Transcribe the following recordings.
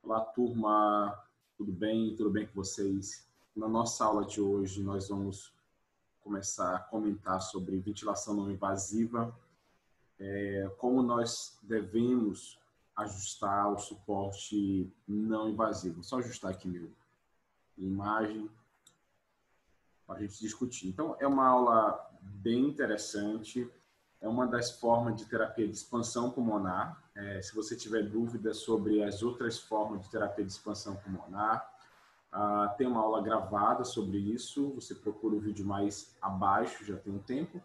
Olá, turma. Tudo bem? Tudo bem com vocês? Na nossa aula de hoje, nós vamos começar a comentar sobre ventilação não invasiva, como nós devemos ajustar o suporte não invasivo. Só ajustar aqui minha imagem para a gente discutir. Então, é uma aula bem interessante. É uma das formas de terapia de expansão pulmonar. Se você tiver dúvidas sobre as outras formas de terapia de expansão pulmonar, tem uma aula gravada sobre isso. Você procura o vídeo mais abaixo, já tem um tempo,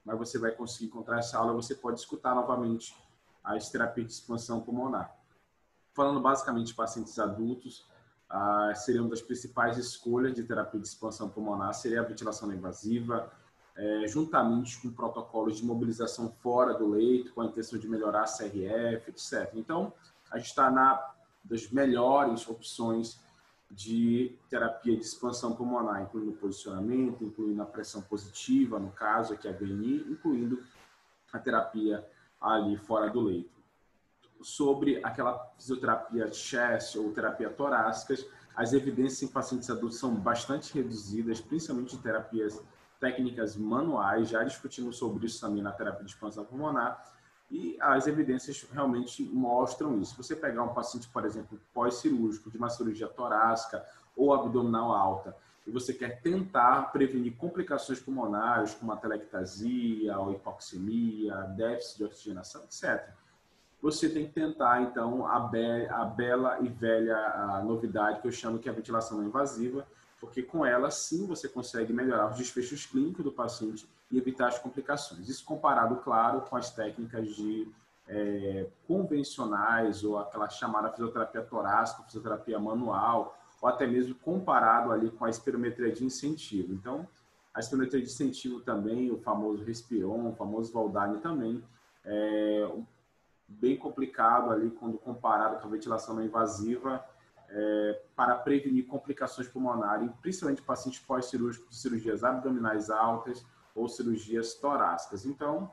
mas você vai conseguir encontrar essa aula. Você pode escutar novamente as terapias de expansão pulmonar. Falando basicamente de pacientes adultos, seria uma das principais escolhas de terapia de expansão pulmonar, seria a ventilação não invasiva, juntamente com protocolos de mobilização fora do leito, com a intenção de melhorar a CRF, etc. Então, a gente está das melhores opções de terapia de expansão pulmonar, incluindo o posicionamento, incluindo a pressão positiva, no caso aqui a VNI, incluindo a terapia ali fora do leito. Sobre aquela fisioterapia chest ou terapia torácicas, as evidências em pacientes adultos são bastante reduzidas, principalmente em terapias técnicas manuais. Já discutimos sobre isso também na terapia de expansão pulmonar, e as evidências realmente mostram isso. Se você pegar um paciente, por exemplo, pós-cirúrgico, de uma cirurgia torácica ou abdominal alta, e você quer tentar prevenir complicações pulmonares, como a telectasia, ou hipoxemia, déficit de oxigenação, etc., você tem que tentar, então, a bela e velha novidade que eu chamo que é a ventilação não invasiva, porque com ela, sim, você consegue melhorar os desfechos clínicos do paciente e evitar as complicações. Isso comparado, claro, com as técnicas convencionais ou aquela chamada fisioterapia torácica, fisioterapia manual, ou até mesmo comparado ali com a espirometria de incentivo. Então, a espirometria de incentivo também, o famoso Respiron, o famoso Valdani também, bem complicado ali quando comparado com a ventilação não invasiva, para prevenir complicações pulmonares, principalmente pacientes pós-cirúrgicos de cirurgias abdominais altas ou cirurgias torácicas. Então,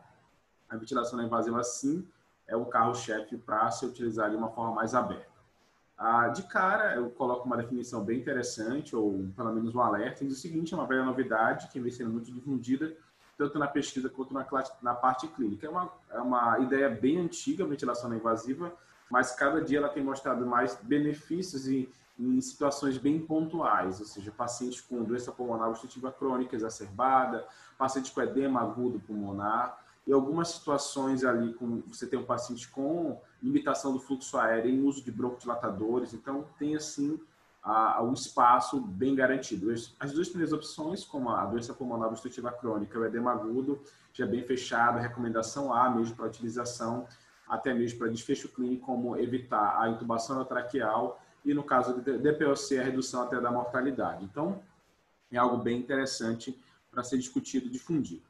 a ventilação não invasiva, sim, é o carro-chefe para se utilizar de uma forma mais aberta. De cara, eu coloco uma definição bem interessante, ou pelo menos um alerta, e diz o seguinte: é uma velha novidade que vem sendo muito difundida, tanto na pesquisa quanto na parte clínica. É uma ideia bem antiga, a ventilação não invasiva, mas cada dia ela tem mostrado mais benefícios em situações bem pontuais, ou seja, pacientes com doença pulmonar obstrutiva crônica exacerbada, pacientes com edema agudo pulmonar, e algumas situações ali, você tem um paciente com limitação do fluxo aéreo em uso de broncodilatadores, então tem assim um espaço bem garantido. As duas primeiras opções, como a doença pulmonar obstrutiva crônica e o edema agudo, já é bem fechado, recomendação A mesmo para utilização, até mesmo para desfecho clínico, como evitar a intubação traqueal e, no caso de DPOC, a redução até da mortalidade. Então, é algo bem interessante para ser discutido e difundido.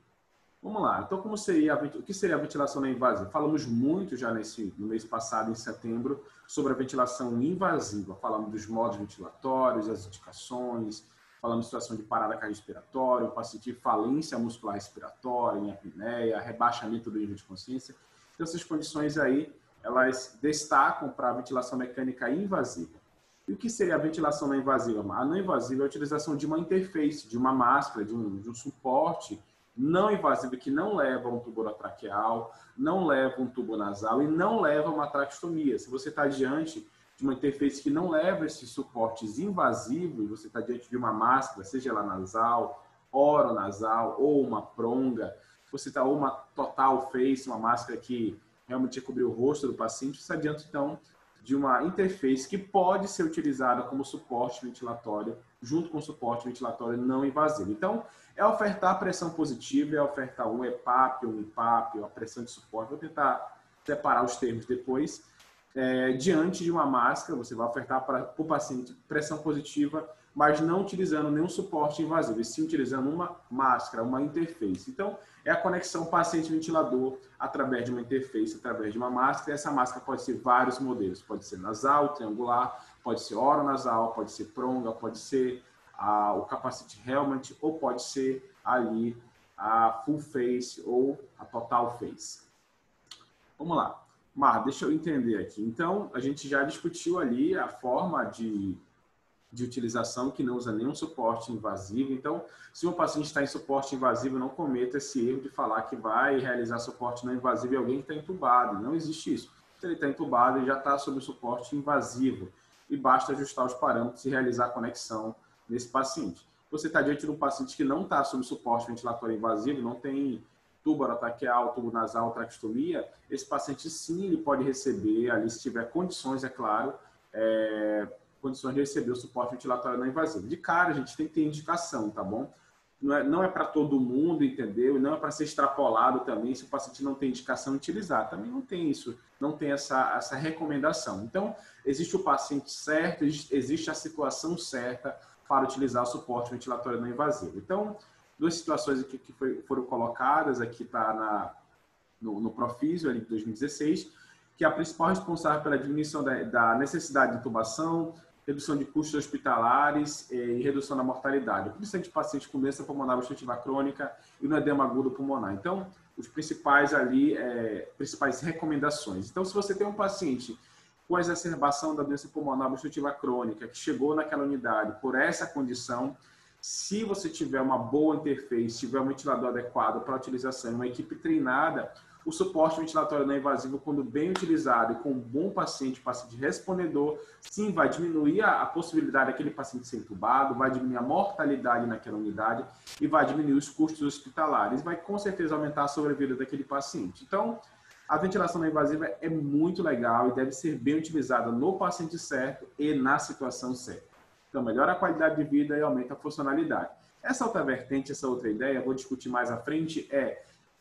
Vamos lá. Então, o que seria a ventilação não invasiva? Falamos muito já no mês passado, em setembro, sobre a ventilação invasiva. Falamos dos modos ventilatórios, as indicações, falamos de situação de parada cardiorrespiratória, o paciente de falência muscular respiratória, em apneia, rebaixamento do nível de consciência. Então, essas condições aí, elas destacam para a ventilação mecânica invasiva. E o que seria a ventilação não invasiva? A não invasiva é a utilização de uma interface, de uma máscara, de um suporte não invasivo que não leva a um tubo orotraqueal, não leva um tubo nasal e não leva a uma traqueostomia. Se você está diante de uma interface que não leva esses suportes invasivos, você está diante de uma máscara, seja ela nasal, oronasal ou uma pronga, você está ou uma total face, uma máscara que realmente cobre o rosto do paciente, você está diante então de uma interface que pode ser utilizada como suporte ventilatório, junto com suporte ventilatório não invasivo. Então, é ofertar pressão positiva, é ofertar um EPAP, um IPAP, uma pressão de suporte. Vou tentar separar os termos depois. Diante de uma máscara, você vai ofertar para o paciente pressão positiva, mas não utilizando nenhum suporte invasivo, e sim utilizando uma máscara, uma interface. Então, é a conexão paciente-ventilador através de uma interface, através de uma máscara. E essa máscara pode ser vários modelos. Pode ser nasal, triangular, pode ser oronasal, pode ser pronga, pode ser o capacete helmet, ou pode ser ali a full face ou a total face. Vamos lá. Deixa eu entender aqui. Então, a gente já discutiu ali a forma de utilização que não usa nenhum suporte invasivo. Então, se um paciente está em suporte invasivo, não cometa esse erro de falar que vai realizar suporte não invasivo em alguém que está entubado. Não existe isso. Se ele está entubado, ele já está sob suporte invasivo e basta ajustar os parâmetros e realizar a conexão nesse paciente. Você está diante de um paciente que não está sob suporte ventilatório invasivo, não tem tubo orotraqueal, tubo nasal, traqueostomia, esse paciente sim, ele pode receber, ali se tiver condições, é claro, condições de receber o suporte ventilatório não invasivo. De cara, a gente tem que ter indicação, tá bom? Não é para todo mundo, entendeu? Não é para ser extrapolado também, se o paciente não tem indicação, utilizar. Também não tem isso, não tem essa recomendação. Então, existe o paciente certo, existe a situação certa para utilizar o suporte ventilatório não invasivo. Então, duas situações aqui que foram colocadas, aqui está no Profísio, ali de 2016, que é a principal responsável pela diminuição da necessidade de intubação, redução de custos hospitalares e redução da mortalidade, principalmente de pacientes com doença pulmonar obstrutiva crônica e no edema agudo pulmonar. Então, os principais ali, principais recomendações. Então, se você tem um paciente com a exacerbação da doença pulmonar obstrutiva crônica, que chegou naquela unidade por essa condição, se você tiver uma boa interface, tiver um ventilador adequado para a utilização, uma equipe treinada, o suporte ventilatório não invasivo, quando bem utilizado e com um bom paciente respondedor, sim, vai diminuir a possibilidade daquele paciente ser entubado, vai diminuir a mortalidade naquela unidade e vai diminuir os custos hospitalares, vai com certeza aumentar a sobrevida daquele paciente. Então, a ventilação não invasiva é muito legal e deve ser bem utilizada no paciente certo e na situação certa. Então, melhora a qualidade de vida e aumenta a funcionalidade. Essa outra vertente, essa outra ideia, vou discutir mais à frente,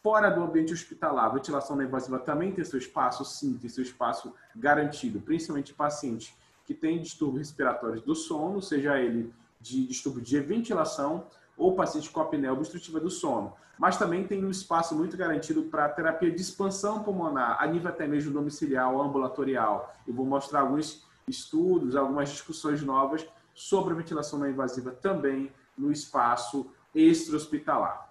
fora do ambiente hospitalar, a ventilação não invasiva também tem seu espaço? Sim, tem seu espaço garantido, principalmente pacientes que têm distúrbios respiratórios do sono, seja ele de distúrbio de ventilação ou paciente com apneia obstrutiva do sono. Mas também tem um espaço muito garantido para terapia de expansão pulmonar, a nível até mesmo domiciliar ou ambulatorial. Eu vou mostrar alguns estudos, algumas discussões novas sobre a ventilação não invasiva também no espaço extra-hospitalar.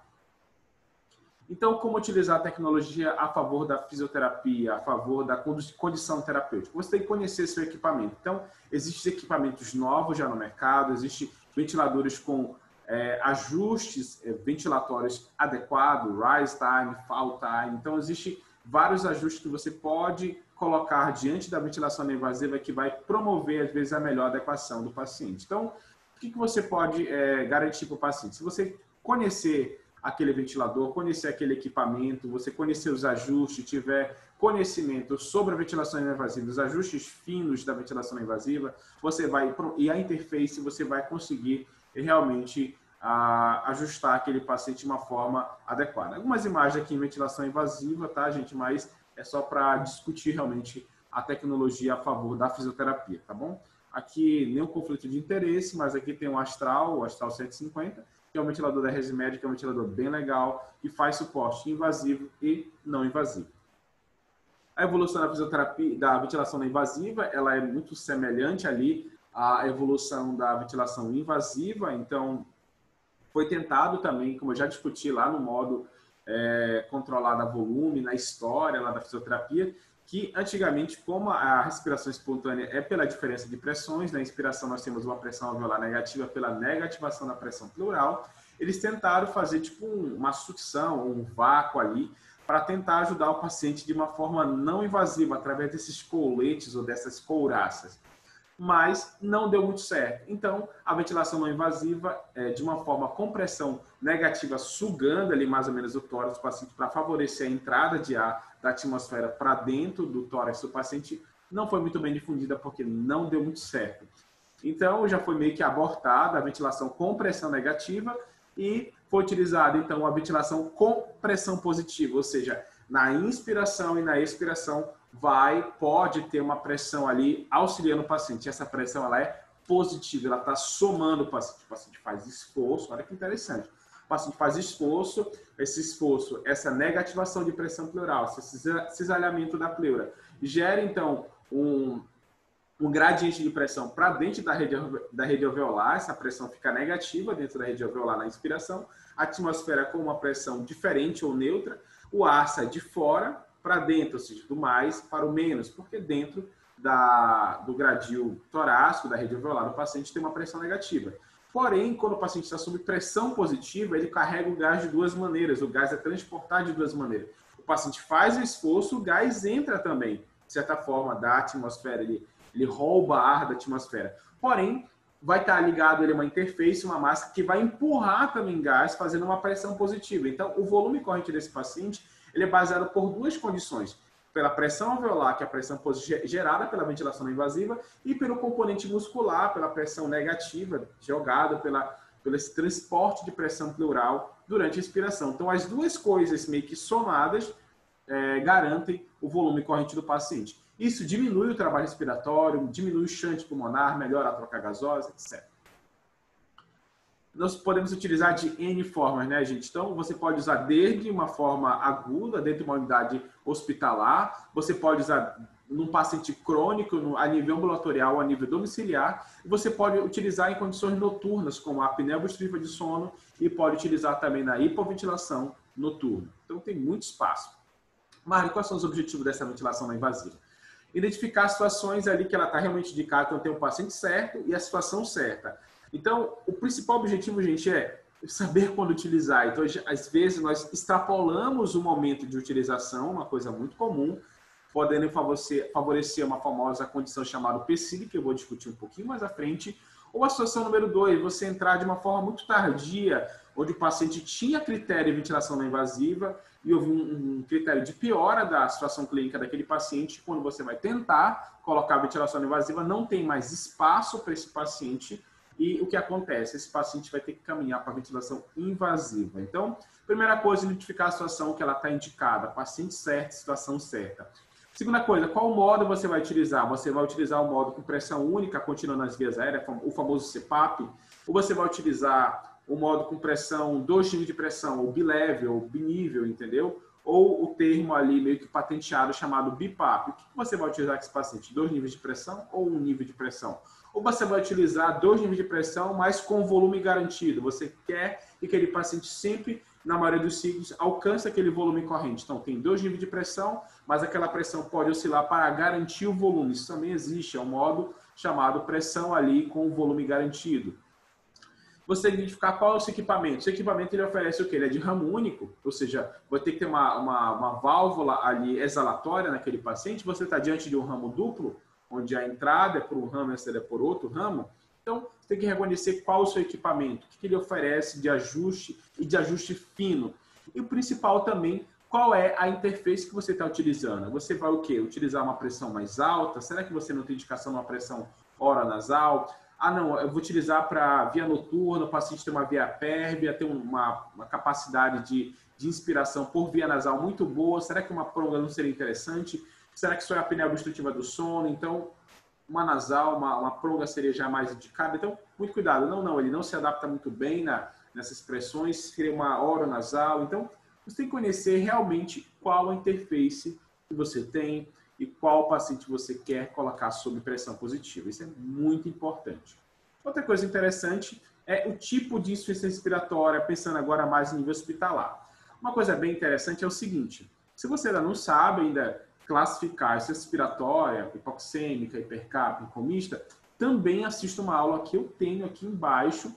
Então, como utilizar a tecnologia a favor da fisioterapia, a favor da condição terapêutica? Você tem que conhecer seu equipamento. Então, existem equipamentos novos já no mercado, existem ventiladores com ajustes ventilatórios adequados, rise time, fall time. Então, existem vários ajustes que você pode colocar diante da ventilação não invasiva que vai promover, às vezes, a melhor adequação do paciente. Então, o que você pode garantir para o paciente? Se você conhecer aquele ventilador, conhecer aquele equipamento, você conhecer os ajustes, tiver conhecimento sobre a ventilação não invasiva, os ajustes finos da ventilação não invasiva, e a interface, você vai conseguir realmente ajustar aquele paciente de uma forma adequada. Algumas imagens aqui em ventilação invasiva, tá, gente? Mas é só para discutir realmente a tecnologia a favor da fisioterapia, tá bom? Aqui nenhum conflito de interesse, mas aqui tem o Astral 150, que é um ventilador da Resimed, que é um ventilador bem legal, que faz suporte invasivo e não invasivo. A evolução da fisioterapia, da ventilação não invasiva, ela é muito semelhante ali à evolução da ventilação invasiva, então foi tentado também, como eu já discuti lá no modo controlado a volume, na história lá da fisioterapia, que antigamente, como a respiração espontânea é pela diferença de pressões, na inspiração nós temos uma pressão alveolar negativa pela negativação da pressão pleural, eles tentaram fazer tipo uma sucção, um vácuo ali, para tentar ajudar o paciente de uma forma não invasiva, através desses coletes ou dessas couraças. Mas não deu muito certo. Então, a ventilação não invasiva, de uma forma com pressão negativa, sugando ali mais ou menos o tórax do paciente para favorecer a entrada de ar da atmosfera para dentro do tórax do paciente, não foi muito bem difundida porque não deu muito certo. Então, já foi meio que abortada a ventilação com pressão negativa e foi utilizada, então, a ventilação com pressão positiva, ou seja, na inspiração e na expiração, pode ter uma pressão ali auxiliando o paciente. Essa pressão ela é positiva, ela está somando o paciente faz esforço, olha que interessante. O paciente faz esforço, esse esforço, essa negativação de pressão pleural, esse cisalhamento da pleura, gera então um gradiente de pressão para dentro da rede alveolar, essa pressão fica negativa dentro da rede alveolar na inspiração, a atmosfera com uma pressão diferente ou neutra, o ar sai de fora para dentro, ou seja, do mais para o menos, porque dentro do gradil torácico, da rede alveolar, o paciente tem uma pressão negativa. Porém, quando o paciente está sob pressão positiva, ele carrega o gás de duas maneiras, o gás é transportado de duas maneiras. O paciente faz o esforço, o gás entra também, de certa forma, da atmosfera, ele rouba ar da atmosfera. Porém, vai estar ligado a uma interface, uma máscara que vai empurrar também gás, fazendo uma pressão positiva. Então, o volume corrente desse paciente ele é baseado por duas condições. Pela pressão alveolar, que é a pressão gerada pela ventilação não invasiva, e pelo componente muscular, pela pressão negativa, jogada pelo esse transporte de pressão pleural durante a expiração. Então, as duas coisas meio que somadas garantem o volume corrente do paciente. Isso diminui o trabalho respiratório, diminui o shunt pulmonar, melhora a troca gasosa, etc. Nós podemos utilizar de N formas, né, gente? Então, você pode usar desde uma forma aguda, dentro de uma unidade hospitalar, você pode usar num paciente crônico, a nível ambulatorial, a nível domiciliar, e você pode utilizar em condições noturnas, como a apneia obstrutiva de sono, e pode utilizar também na hipoventilação noturna. Então, tem muito espaço. Mário, quais são os objetivos dessa ventilação não invasiva? Identificar situações ali que ela está realmente indicada, então tem o paciente certo e a situação certa. Então, o principal objetivo, gente, é saber quando utilizar. Então, às vezes, nós extrapolamos o momento de utilização, uma coisa muito comum, podendo favorecer uma famosa condição chamada PSID, que eu vou discutir um pouquinho mais à frente. Ou a situação número 2, você entrar de uma forma muito tardia, onde o paciente tinha critério de ventilação não invasiva e houve um critério de piora da situação clínica daquele paciente. Quando você vai tentar colocar a ventilação não invasiva, não tem mais espaço para esse paciente. E o que acontece? Esse paciente vai ter que caminhar para a ventilação invasiva. Então, primeira coisa, identificar a situação que ela está indicada, paciente certo, situação certa. Segunda coisa, qual modo você vai utilizar? Você vai utilizar o modo com pressão única, continuando nas vias aéreas, o famoso CPAP, ou você vai utilizar o modo com pressão, 2 níveis de pressão, ou bilevel, ou binível, entendeu? Ou o termo ali meio que patenteado chamado BIPAP. O que você vai utilizar com esse paciente? 2 níveis de pressão ou 1 nível de pressão? Ou você vai utilizar 2 níveis de pressão, mas com volume garantido. Você quer que aquele paciente sempre, na maioria dos ciclos, alcance aquele volume corrente. Então, tem 2 níveis de pressão, mas aquela pressão pode oscilar para garantir o volume. Isso também existe, é um modo chamado pressão ali com o volume garantido. Você identificar qual é o seu equipamento. O seu equipamento ele oferece o quê? Ele é de ramo único, ou seja, vai ter que ter uma válvula ali exalatória naquele paciente. Você está diante de um ramo duplo, onde a entrada é por um ramo e a saída é por outro ramo. Então, você tem que reconhecer qual é o seu equipamento, o que ele oferece de ajuste e de ajuste fino. E o principal também, qual é a interface que você está utilizando. Você vai o quê? Utilizar uma pressão mais alta? Será que você não tem indicação de uma pressão oronasal? Ah, não, eu vou utilizar para via noturna, o paciente tem uma via pérvia, tem uma capacidade de inspiração por via nasal muito boa. Será que uma prolonga não seria interessante? Será que só é a apneia obstrutiva do sono? Então, uma nasal, uma prolonga seria já mais indicada. Então, muito cuidado. Não, ele não se adapta muito bem nessas pressões, seria uma oronasal. Então, você tem que conhecer realmente qual a interface que você tem e qual paciente você quer colocar sob pressão positiva. Isso é muito importante. Outra coisa interessante é o tipo de insuficiência respiratória, pensando agora mais em nível hospitalar. Uma coisa bem interessante é o seguinte, se você ainda não sabe ainda classificar insuficiência respiratória, hipoxêmica, hipercápnica, comista, também assista uma aula que eu tenho aqui embaixo,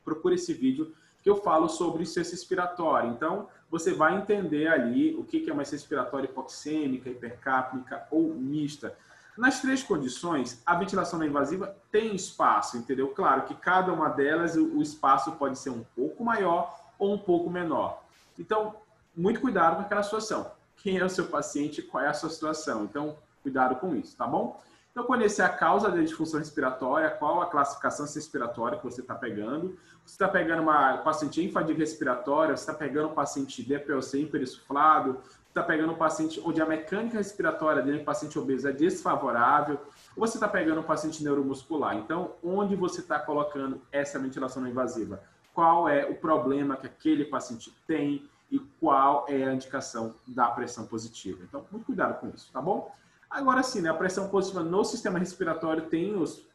procure esse vídeo, que eu falo sobre insuficiência respiratória. Então, você vai entender ali o que é uma insuficiência respiratória hipoxêmica, hipercápnica ou mista. Nas 3 condições, a ventilação não invasiva tem espaço, entendeu? Claro que cada uma delas, o espaço pode ser um pouco maior ou um pouco menor. Então, muito cuidado com aquela situação. Quem é o seu paciente, qual é a sua situação. Então, cuidado com isso, tá bom? Então, conhecer a causa da disfunção respiratória, qual a classificação respiratória que você está pegando. Você está pegando uma paciente em fadiga respiratória, você está pegando um paciente DPLC hiperinsuflado, você está pegando um paciente onde a mecânica respiratória dele, paciente obeso, é desfavorável, ou você está pegando um paciente neuromuscular. Então, onde você está colocando essa ventilação não invasiva? Qual é o problema que aquele paciente tem e qual é a indicação da pressão positiva? Então, muito cuidado com isso, tá bom? Agora sim, né, a pressão positiva no sistema respiratório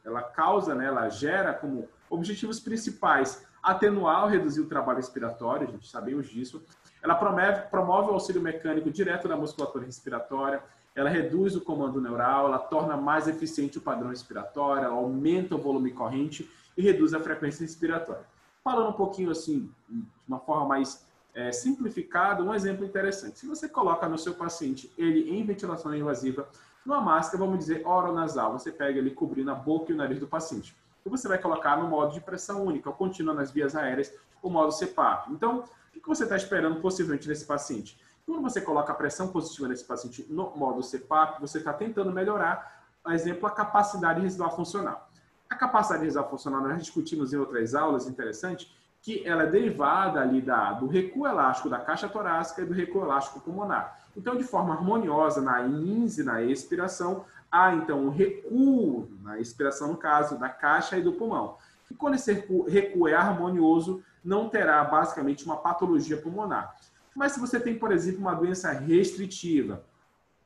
ela causa, né, ela gera como objetivos principais atenuar ou reduzir o trabalho respiratório, a gente sabemos disso. Ela promove o auxílio mecânico direto da musculatura respiratória, ela reduz o comando neural, ela torna mais eficiente o padrão respiratório, ela aumenta o volume corrente e reduz a frequência respiratória. Falando um pouquinho assim, de uma forma mais simplificada, um exemplo interessante. Se você coloca no seu paciente ele em ventilação não invasiva, numa máscara, vamos dizer, oronasal, você pega ele cobrindo a boca e o nariz do paciente. E você vai colocar no modo de pressão única, ou contínua nas vias aéreas, o modo CPAP. Então, o que você está esperando possivelmente nesse paciente? Quando você coloca a pressão positiva nesse paciente no modo CPAP, você está tentando melhorar, por exemplo, a capacidade residual funcional. A capacidade residual funcional, nós discutimos em outras aulas, interessante, que ela é derivada ali do recuo elástico da caixa torácica e do recuo elástico pulmonar. Então, de forma harmoniosa, na inse e na expiração, há então um recuo, na expiração no caso, da caixa e do pulmão. E quando esse recuo é harmonioso, não terá basicamente uma patologia pulmonar. Mas se você tem, por exemplo, uma doença restritiva,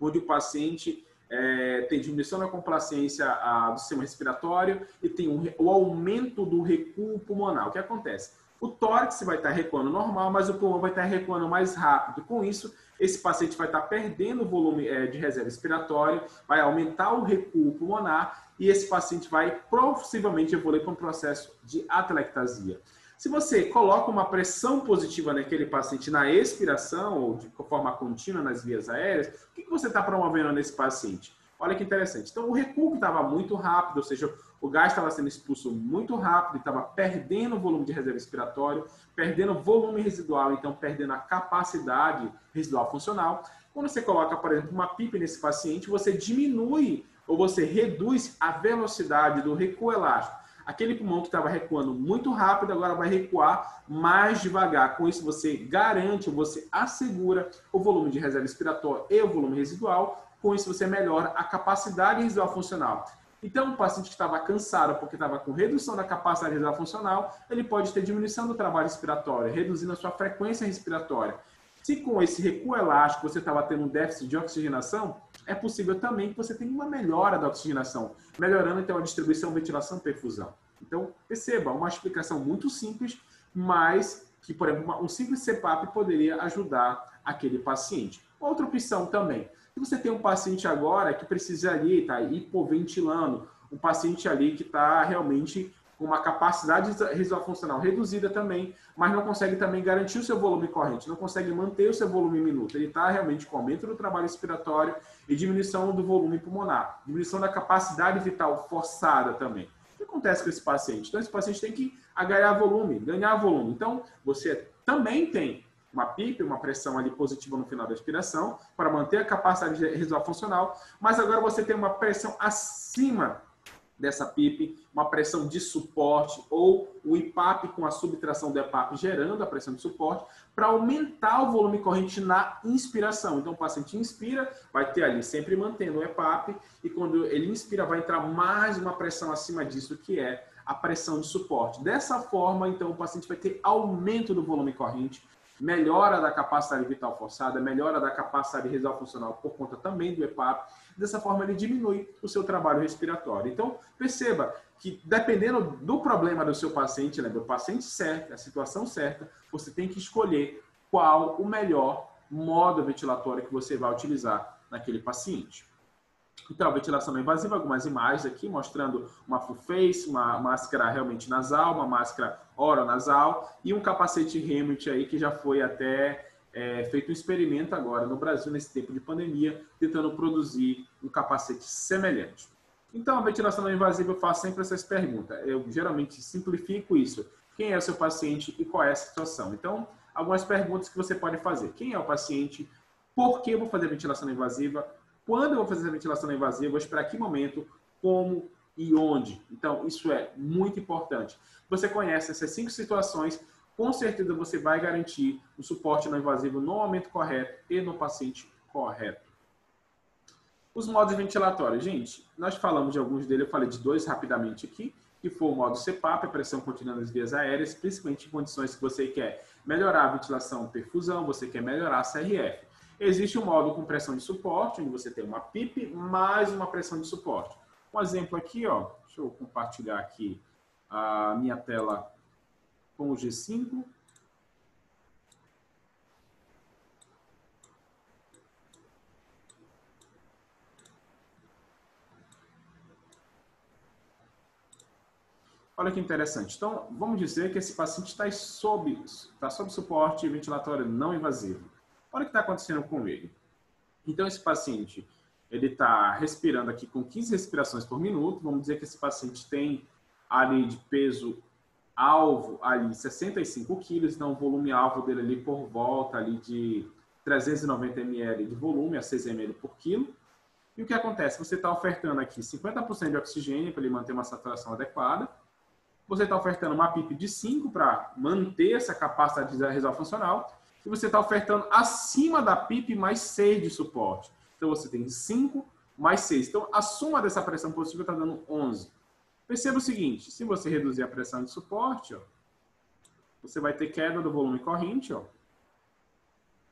onde o paciente tem diminuição da complacência do sistema respiratório e tem o aumento do recuo pulmonar, o que acontece? O tórax vai estar recuando normal, mas o pulmão vai estar recuando mais rápido. Com isso, esse paciente vai estar perdendo o volume de reserva respiratória, vai aumentar o recuo pulmonar e esse paciente vai possivelmente evoluir para um processo de atelectasia. Se você coloca uma pressão positiva naquele paciente na expiração ou de forma contínua nas vias aéreas, o que você está promovendo nesse paciente? Olha que interessante. Então, o recuo que estava muito rápido, ou seja, o gás estava sendo expulso muito rápido, estava perdendo o volume de reserva respiratório, perdendo volume residual, então perdendo a capacidade residual funcional. Quando você coloca, por exemplo, uma PIP nesse paciente, você diminui ou você reduz a velocidade do recuo elástico. Aquele pulmão que estava recuando muito rápido, agora vai recuar mais devagar. Com isso, você garante, você assegura o volume de reserva respiratória e o volume residual. Com isso, você melhora a capacidade residual funcional. Então, o paciente que estava cansado porque estava com redução da capacidade residual funcional, ele pode ter diminuição do trabalho respiratório, reduzindo a sua frequência respiratória. Se com esse recuo elástico você estava tendo um déficit de oxigenação, é possível também que você tenha uma melhora da oxigenação, melhorando então a distribuição, ventilação, perfusão. Então, perceba, uma explicação muito simples, mas que, por exemplo, um simples CPAP poderia ajudar aquele paciente. Outra opção também, se você tem um paciente agora que precisa ali, está hipoventilando, um paciente ali que está realmente com uma capacidade residual funcional reduzida também, mas não consegue também garantir o seu volume corrente, não consegue manter o seu volume minuto. Ele está realmente com aumento do trabalho respiratório e diminuição do volume pulmonar, diminuição da capacidade vital forçada também. O que acontece com esse paciente? Então, esse paciente tem que ganhar volume. Então, você também tem uma PIP, uma pressão ali positiva no final da expiração, para manter a capacidade residual funcional, mas agora você tem uma pressão acima dessa PIP, uma pressão de suporte ou o IPAP com a subtração do EPAP gerando a pressão de suporte para aumentar o volume corrente na inspiração. Então o paciente inspira, vai ter ali sempre mantendo o EPAP e quando ele inspira vai entrar mais uma pressão acima disso que é a pressão de suporte. Dessa forma, então o paciente vai ter aumento do volume corrente, melhora da capacidade vital forçada, melhora da capacidade residual funcional por conta também do EPAP. Dessa forma, ele diminui o seu trabalho respiratório. Então, perceba que dependendo do problema do seu paciente, lembra, o paciente certo, a situação certa, você tem que escolher qual o melhor modo ventilatório que você vai utilizar naquele paciente. Então, ventilação não invasiva, algumas imagens aqui mostrando uma full face, uma máscara realmente nasal, uma máscara oronasal e um capacete Helmut aí que já foi até feito um experimento agora no Brasil, nesse tempo de pandemia, tentando produzir um capacete semelhante. Então, a ventilação não invasiva, eu faço sempre essas perguntas. Eu geralmente simplifico isso. Quem é o seu paciente e qual é a situação? Então, algumas perguntas que você pode fazer. Quem é o paciente? Por que eu vou fazer ventilação não invasiva? Quando eu vou fazer a ventilação não invasiva, vou esperar que momento, como e onde. Então, isso é muito importante. Você conhece essas 5 situações, com certeza você vai garantir o suporte não invasivo no momento correto e no paciente correto. Os modos ventilatórios. Gente, nós falamos de alguns deles, eu falei de 2 rapidamente aqui, que foi o modo CPAP, a pressão contínua nas vias aéreas, principalmente em condições que você quer melhorar a ventilação perfusão, você quer melhorar a CRF. Existe um modo com pressão de suporte, onde você tem uma PIP mais uma pressão de suporte. Um exemplo aqui, ó, deixa eu compartilhar aqui a minha tela com o G5. Olha que interessante. Então, vamos dizer que esse paciente está sob suporte ventilatório não invasivo. Olha o que está acontecendo com ele. Então, esse paciente, ele está respirando aqui com 15 respirações por minuto. Vamos dizer que esse paciente tem ali de peso alvo ali 65 quilos, então o volume alvo dele ali por volta ali de 390 ml de volume a 6 ml por quilo. E o que acontece? Você está ofertando aqui 50% de oxigênio para ele manter uma saturação adequada. Você está ofertando uma PIP de 5 para manter essa capacidade de reserva funcional. E você está ofertando acima da PIP mais 6 de suporte. Então você tem 5 mais 6. Então a soma dessa pressão positiva está dando 11. Perceba o seguinte, se você reduzir a pressão de suporte, ó, você vai ter queda do volume corrente, ó,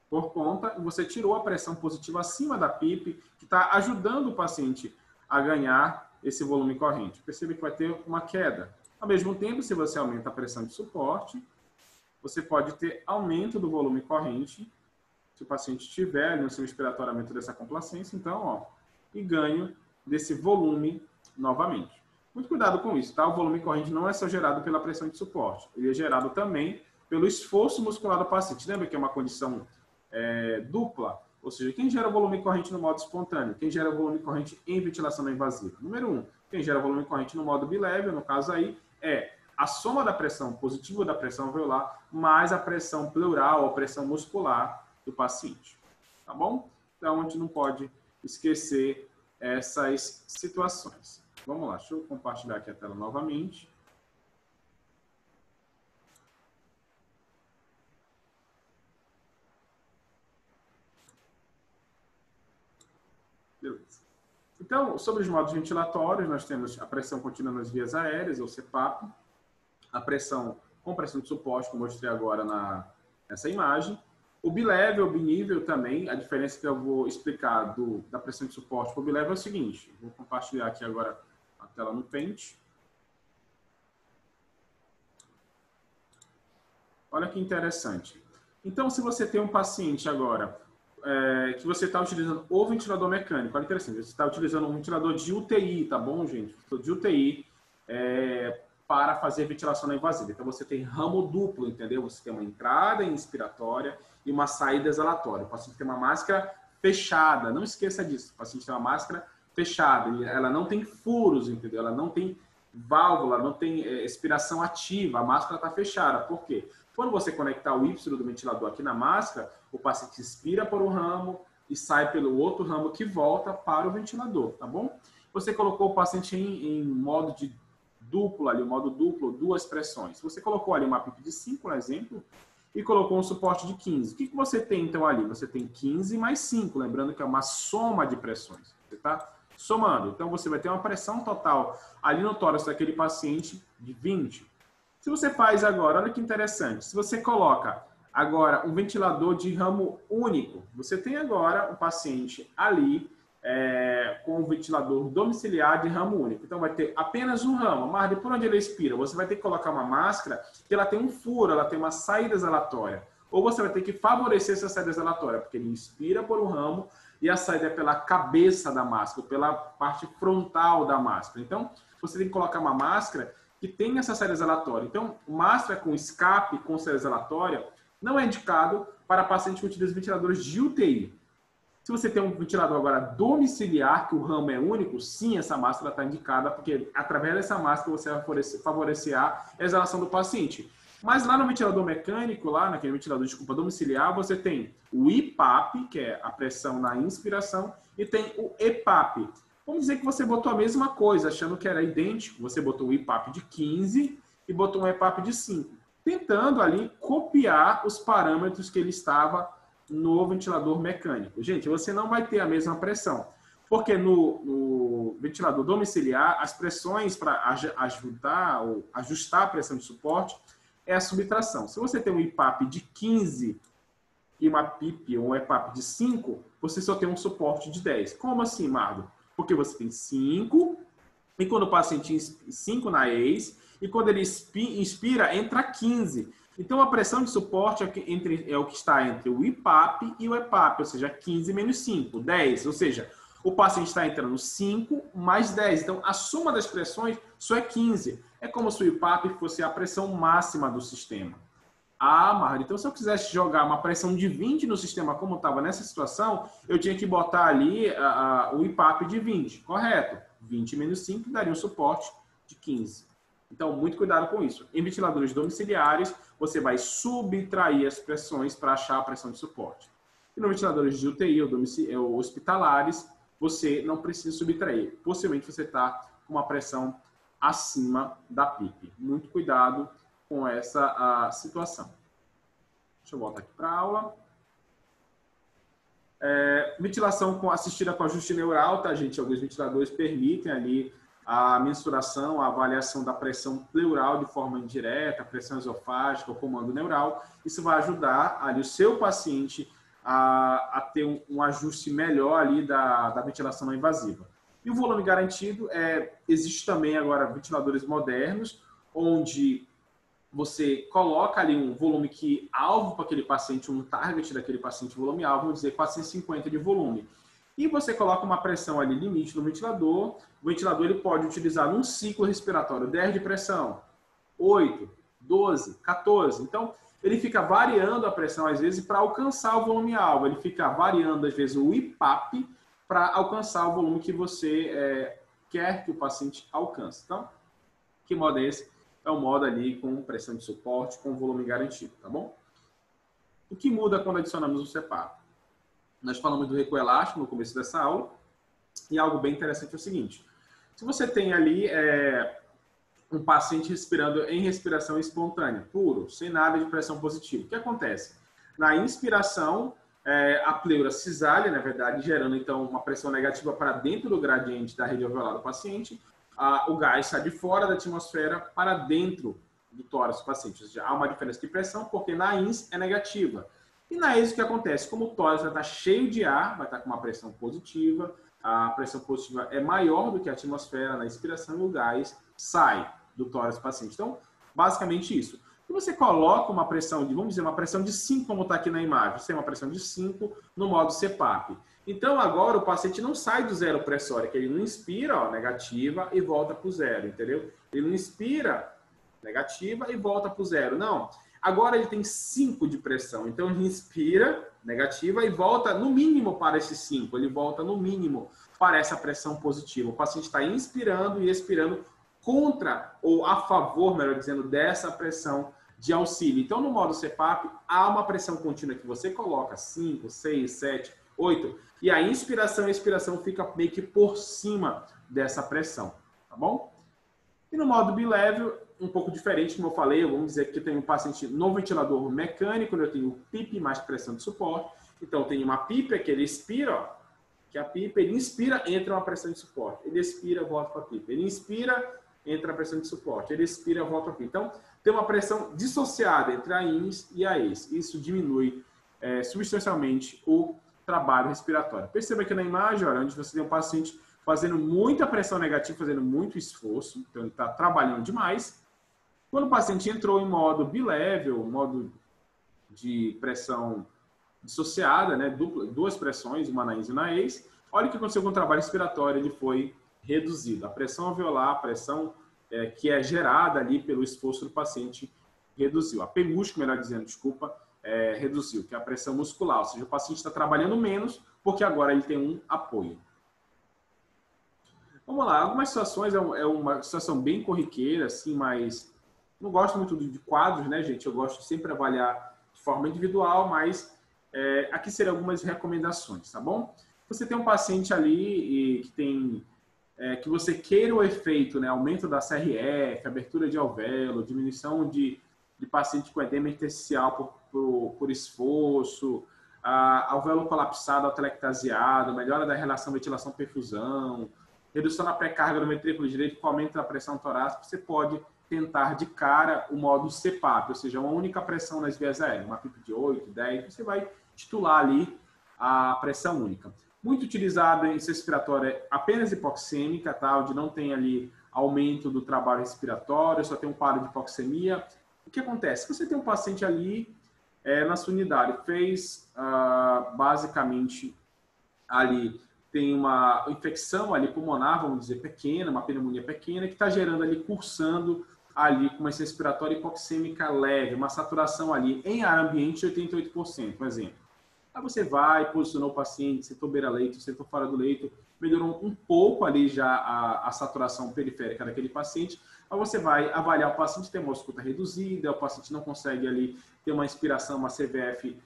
por conta, você tirou a pressão positiva acima da PIP, que está ajudando o paciente a ganhar esse volume corrente. Perceba que vai ter uma queda. Ao mesmo tempo, se você aumenta a pressão de suporte, você pode ter aumento do volume corrente, se o paciente tiver no seu expiratório dessa complacência, então, ó, e ganho desse volume novamente. Muito cuidado com isso, tá? O volume corrente não é só gerado pela pressão de suporte, ele é gerado também pelo esforço muscular do paciente. Lembra que é uma condição dupla? Ou seja, quem gera volume corrente no modo espontâneo? Quem gera volume corrente em ventilação não invasiva? Número 1, quem gera volume corrente no modo bilevel, no caso aí, é a soma da pressão positiva da pressão alveolar mais a pressão pleural, a pressão muscular do paciente. Tá bom? Então, a gente não pode esquecer essas situações. Vamos lá, deixa eu compartilhar aqui a tela novamente. Beleza. Então, sobre os modos ventilatórios, nós temos a pressão contínua nas vias aéreas, ou CPAP, a pressão com pressão de suporte, como eu mostrei agora nessa imagem. O bilevel, binível também, a diferença que eu vou explicar da pressão de suporte para o bilevel é o seguinte, vou compartilhar aqui agora a tela no Paint. Olha que interessante. Então, se você tem um paciente agora que você está utilizando o ventilador mecânico, olha que interessante, você está utilizando um ventilador de UTI, tá bom, gente? De UTI para fazer ventilação não invasiva. Então, você tem ramo duplo, entendeu? Você tem uma entrada inspiratória e uma saída exalatória. O paciente tem uma máscara fechada, não esqueça disso. O paciente tem uma máscara fechada, ela não tem furos, entendeu? Ela não tem válvula, não tem expiração ativa, a máscara está fechada. Por quê? Quando você conectar o Y do ventilador aqui na máscara, o paciente inspira por um ramo e sai pelo outro ramo que volta para o ventilador, tá bom? Você colocou o paciente em modo de duplo ali, o modo duplo, 2 pressões. Você colocou ali uma PIP de 5, por exemplo, e colocou um suporte de 15. O que você tem então ali? Você tem 15 mais 5, lembrando que é uma soma de pressões. Você está somando. Então, você vai ter uma pressão total ali no tórax daquele paciente de 20. Se você faz agora, olha que interessante, se você coloca agora um ventilador de ramo único, você tem agora um paciente ali com um ventilador domiciliar de ramo único. Então, vai ter apenas um ramo, mas por onde ele expira? Você vai ter que colocar uma máscara que ela tem um furo, ela tem uma saída exalatória. Ou você vai ter que favorecer essa saída exalatória, porque ele inspira por um ramo e a saída é pela cabeça da máscara, pela parte frontal da máscara. Então, você tem que colocar uma máscara que tem essa saída exalatória. Então, máscara com escape, com saída exalatória, não é indicado para paciente que utiliza ventiladores de UTI. Se você tem um ventilador agora domiciliar, que o ramo é único, sim, essa máscara está indicada, porque através dessa máscara você vai favorecer a exalação do paciente. Mas lá no ventilador mecânico, lá naquele ventilador, domiciliar, você tem o IPAP, que é a pressão na inspiração, e tem o EPAP. Vamos dizer que você botou a mesma coisa, achando que era idêntico. Você botou o IPAP de 15 e botou um EPAP de 5, tentando ali copiar os parâmetros que ele estava no ventilador mecânico. Gente, você não vai ter a mesma pressão, porque no ventilador domiciliar, as pressões para ajudar ou ajustar a pressão de suporte é a subtração. Se você tem um IPAP de 15 e uma PIP ou um EPAP de 5, você só tem um suporte de 10. Como assim, Mardo? Porque você tem 5, e quando o paciente 5 na ex, e quando ele inspira, entra 15. Então, a pressão de suporte é o que está entre o IPAP e o EPAP, ou seja, 15 menos 5, 10. Ou seja, O paciente está entrando 5 mais 10. Então, a soma das pressões só é 15. É como se o IPAP fosse a pressão máxima do sistema. Ah, Marlon, então se eu quisesse jogar uma pressão de 20 no sistema como estava nessa situação, eu tinha que botar ali o IPAP de 20, correto? 20 menos 5 daria um suporte de 15. Então, muito cuidado com isso. Em ventiladores domiciliares, você vai subtrair as pressões para achar a pressão de suporte. E nos ventiladores de UTI ou hospitalares, você não precisa subtrair. Possivelmente você está com uma pressão acima da PIP. Muito cuidado com essa situação. Deixa eu voltar aqui para a aula. Ventilação assistida com ajuste neural, tá, gente? Alguns ventiladores permitem ali a mensuração, a avaliação da pressão pleural de forma indireta, pressão esofágica, o comando neural. Isso vai ajudar ali o seu paciente a ter um ajuste melhor ali da ventilação não invasiva. E o volume garantido, existe também agora ventiladores modernos, onde você coloca ali um volume alvo para aquele paciente, um target daquele paciente, volume alvo, vamos dizer 450 de volume. E você coloca uma pressão ali limite no ventilador. O ventilador ele pode utilizar num ciclo respiratório 10 de pressão, 8, 12, 14. Então, ele fica variando a pressão às vezes para alcançar o volume alvo. Ele fica variando às vezes o IPAP para alcançar o volume que você quer que o paciente alcance. Então, que modo é esse? É um modo ali com pressão de suporte, com volume garantido, tá bom? O que muda quando adicionamos o CPAP? Nós falamos do recuo elástico no começo dessa aula, e algo bem interessante é o seguinte. Se você tem ali um paciente respirando em respiração espontânea, puro, sem nada de pressão positiva, o que acontece? Na inspiração, a pleura cisalha, na verdade, gerando então uma pressão negativa para dentro do gradiente da rede alveolar do paciente, o gás sai de fora da atmosfera para dentro do tórax do paciente. Ou seja, há uma diferença de pressão, porque na ins é negativa. E na ex o que acontece? Como o tórax vai estar cheio de ar, vai estar com uma pressão positiva, a pressão positiva é maior do que a atmosfera na inspiração e o gás sai do tórax do paciente. Então, basicamente isso. Se você coloca uma pressão vamos dizer, uma pressão de 5, como está aqui na imagem, você tem uma pressão de 5 no modo CPAP. Então, agora o paciente não sai do zero pressórico, ele não inspira, ó, negativa, e volta para o zero, entendeu? Ele não inspira, negativa, e volta para o zero. Não. Agora ele tem 5 de pressão, então ele inspira, negativa, e volta no mínimo para esses 5. Ele volta no mínimo para essa pressão positiva. O paciente está inspirando e expirando contra, ou a favor, melhor dizendo, dessa pressão de auxílio. Então, no modo CPAP, há uma pressão contínua que você coloca 5, 6, 7, 8, e a inspiração e a expiração fica meio que por cima dessa pressão, tá bom? E no modo bilevel, um pouco diferente, como eu falei, vamos dizer que eu tenho um paciente no ventilador mecânico, eu tenho PIP mais pressão de suporte, então tem uma PIP que ele expira, ó, que a PIP, ele inspira, entra uma pressão de suporte, ele expira, volta para a PIP, ele inspira, entra a pressão de suporte, ele expira, volta para a PIP. Então, tem uma pressão dissociada entre a INS e a ES. Isso diminui substancialmente o trabalho respiratório. Perceba aqui na imagem, olha, onde você tem um paciente fazendo muita pressão negativa, fazendo muito esforço, então ele está trabalhando demais. Quando o paciente entrou em modo bilevel, modo de pressão dissociada, né, duas pressões, uma na INS e na ES, olha o que aconteceu com o trabalho respiratório, ele foi reduzido. A pressão alveolar, a pressão que é gerada ali pelo esforço do paciente, reduziu. A PMUSC, melhor dizendo, desculpa, reduziu, que é a pressão muscular. Ou seja, o paciente está trabalhando menos porque agora ele tem um apoio. Vamos lá, algumas situações, é uma situação bem corriqueira, assim, mas não gosto muito de quadros, né, gente? Eu gosto de sempre avaliar de forma individual, mas aqui seriam algumas recomendações, tá bom? Você tem um paciente ali que tem... que você queira o efeito, né, aumento da CRF, abertura de alvéolo, diminuição de paciente com edema intersticial por esforço, alvéolo colapsado, atelectasiado, melhora da relação ventilação-perfusão, redução da pré-carga do ventrículo direito com aumento da pressão torácica, você pode tentar de cara o modo CPAP, ou seja, uma única pressão nas vias aéreas, uma PIP de 8, 10, você vai titular ali a pressão única. Muito utilizado em respiratória apenas hipoxêmica, tá? Onde não tem ali aumento do trabalho respiratório, só tem um quadro de hipoxemia. O que acontece? Você tem um paciente ali na sua unidade, fez basicamente ali tem uma infecção ali pulmonar, vamos dizer, pequena, uma pneumonia pequena, que está gerando ali, cursando ali com uma insuficiência respiratória hipoxêmica leve, uma saturação ali em ar ambiente de 88%, por exemplo. Aí você vai, posicionou o paciente, sentou beira-leito, sentou fora do leito, melhorou um pouco ali já a saturação periférica daquele paciente. Aí você vai avaliar o paciente, tem uma escuta reduzida, o paciente não consegue ali ter uma inspiração, uma CVF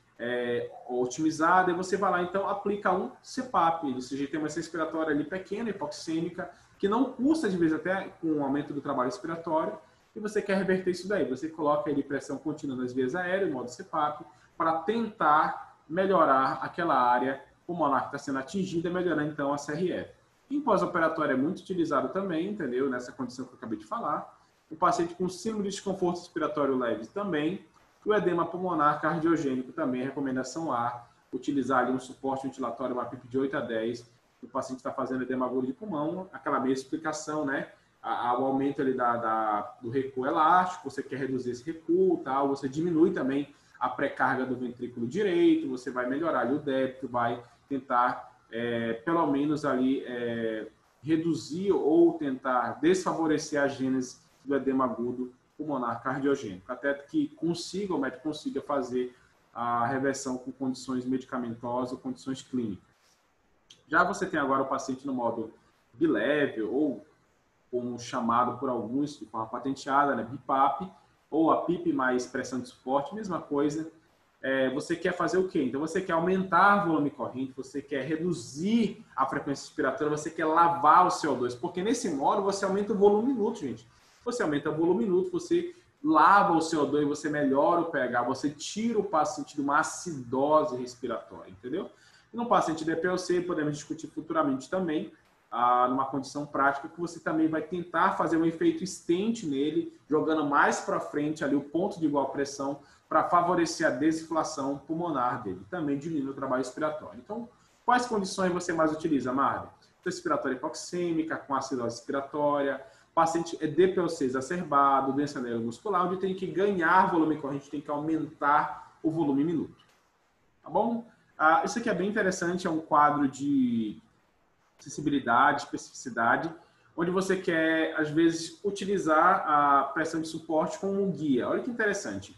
otimizada, e você vai lá, então, aplica um CPAP, ou seja, tem uma respiratória ali pequena, hipoxêmica, que não custa, de vez até com o aumento do trabalho respiratório, e você quer reverter isso daí. Você coloca ali pressão contínua nas vias aéreas, em modo CPAP, para tentar melhorar aquela área pulmonar que está sendo atingida, melhorar então a CRF. Em pós-operatório é muito utilizado também, entendeu? Nessa condição que eu acabei de falar. O paciente com síndrome de desconforto respiratório leve também. O edema pulmonar cardiogênico também, recomendação A, utilizar ali um suporte ventilatório, uma PIP de 8 a 10. O paciente está fazendo edema agudo de pulmão, aquela mesma explicação, né? O aumento ali do recuo elástico, você quer reduzir esse recuo, tal, você diminui também a pré-carga do ventrículo direito, você vai melhorar ali o débito, vai tentar, pelo menos ali, reduzir ou tentar desfavorecer a gênese do edema agudo pulmonar cardiogênico, até que o médico consiga fazer a reversão com condições medicamentosas ou condições clínicas. Já você tem agora o paciente no modo bilevel, ou como chamado por alguns de forma patenteada, né, BIPAP, ou a PIP mais pressão de suporte, mesma coisa. Você quer fazer o quê? Então, você quer aumentar o volume corrente, você quer reduzir a frequência respiratória, você quer lavar o CO2, porque nesse modo você aumenta o volume minuto, gente. Você aumenta o volume minuto, você lava o CO2, você melhora o pH, você tira o paciente de uma acidose respiratória, entendeu? E no paciente de DPOC, podemos discutir futuramente também, numa condição prática, que você também vai tentar fazer um efeito stent nele, jogando mais para frente ali o ponto de igual pressão, para favorecer a desinflação pulmonar dele. Também diminui o trabalho respiratório. Então, quais condições você mais utiliza, Mário? Respiratória hipoxêmica, com acidose respiratória, paciente DPOC exacerbado, doença neuromuscular, onde tem que ganhar volume corrente, tem que aumentar o volume minuto. Tá bom? Isso aqui é bem interessante, é um quadro de acessibilidade, especificidade, onde você quer, às vezes, utilizar a pressão de suporte como um guia. Olha que interessante.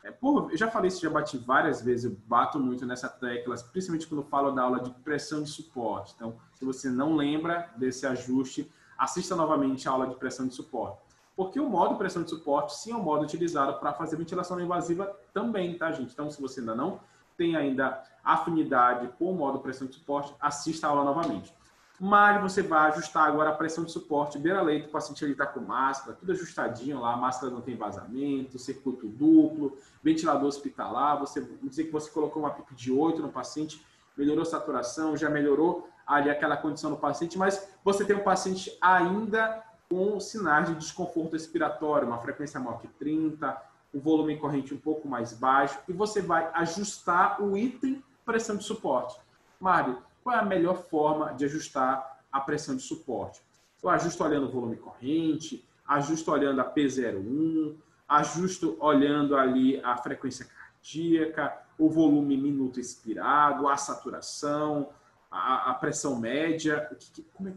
Eu já falei isso, já bati várias vezes, eu bato muito nessa tecla, principalmente quando eu falo da aula de pressão de suporte. Então, se você não lembra desse ajuste, assista novamente a aula de pressão de suporte. Porque o modo pressão de suporte, sim, é um modo utilizado para fazer ventilação não invasiva também, tá, gente? Então, se você ainda não tem ainda afinidade com o modo pressão de suporte, assista a aula novamente. Mas você vai ajustar agora a pressão de suporte beira-leito, o paciente ali está com máscara, tudo ajustadinho lá, a máscara não tem vazamento, circuito duplo, ventilador hospitalar, você dizer que você colocou uma PIP de 8 no paciente, melhorou a saturação, já melhorou ali aquela condição do paciente, mas você tem um paciente ainda com sinais de desconforto respiratório, uma frequência maior que 30, o volume corrente um pouco mais baixo, e você vai ajustar o item pressão de suporte. Mário, qual é a melhor forma de ajustar a pressão de suporte? Eu ajusto olhando o volume corrente, ajusto olhando a P01, ajusto olhando ali a frequência cardíaca, o volume minuto expirado, a saturação, a pressão média.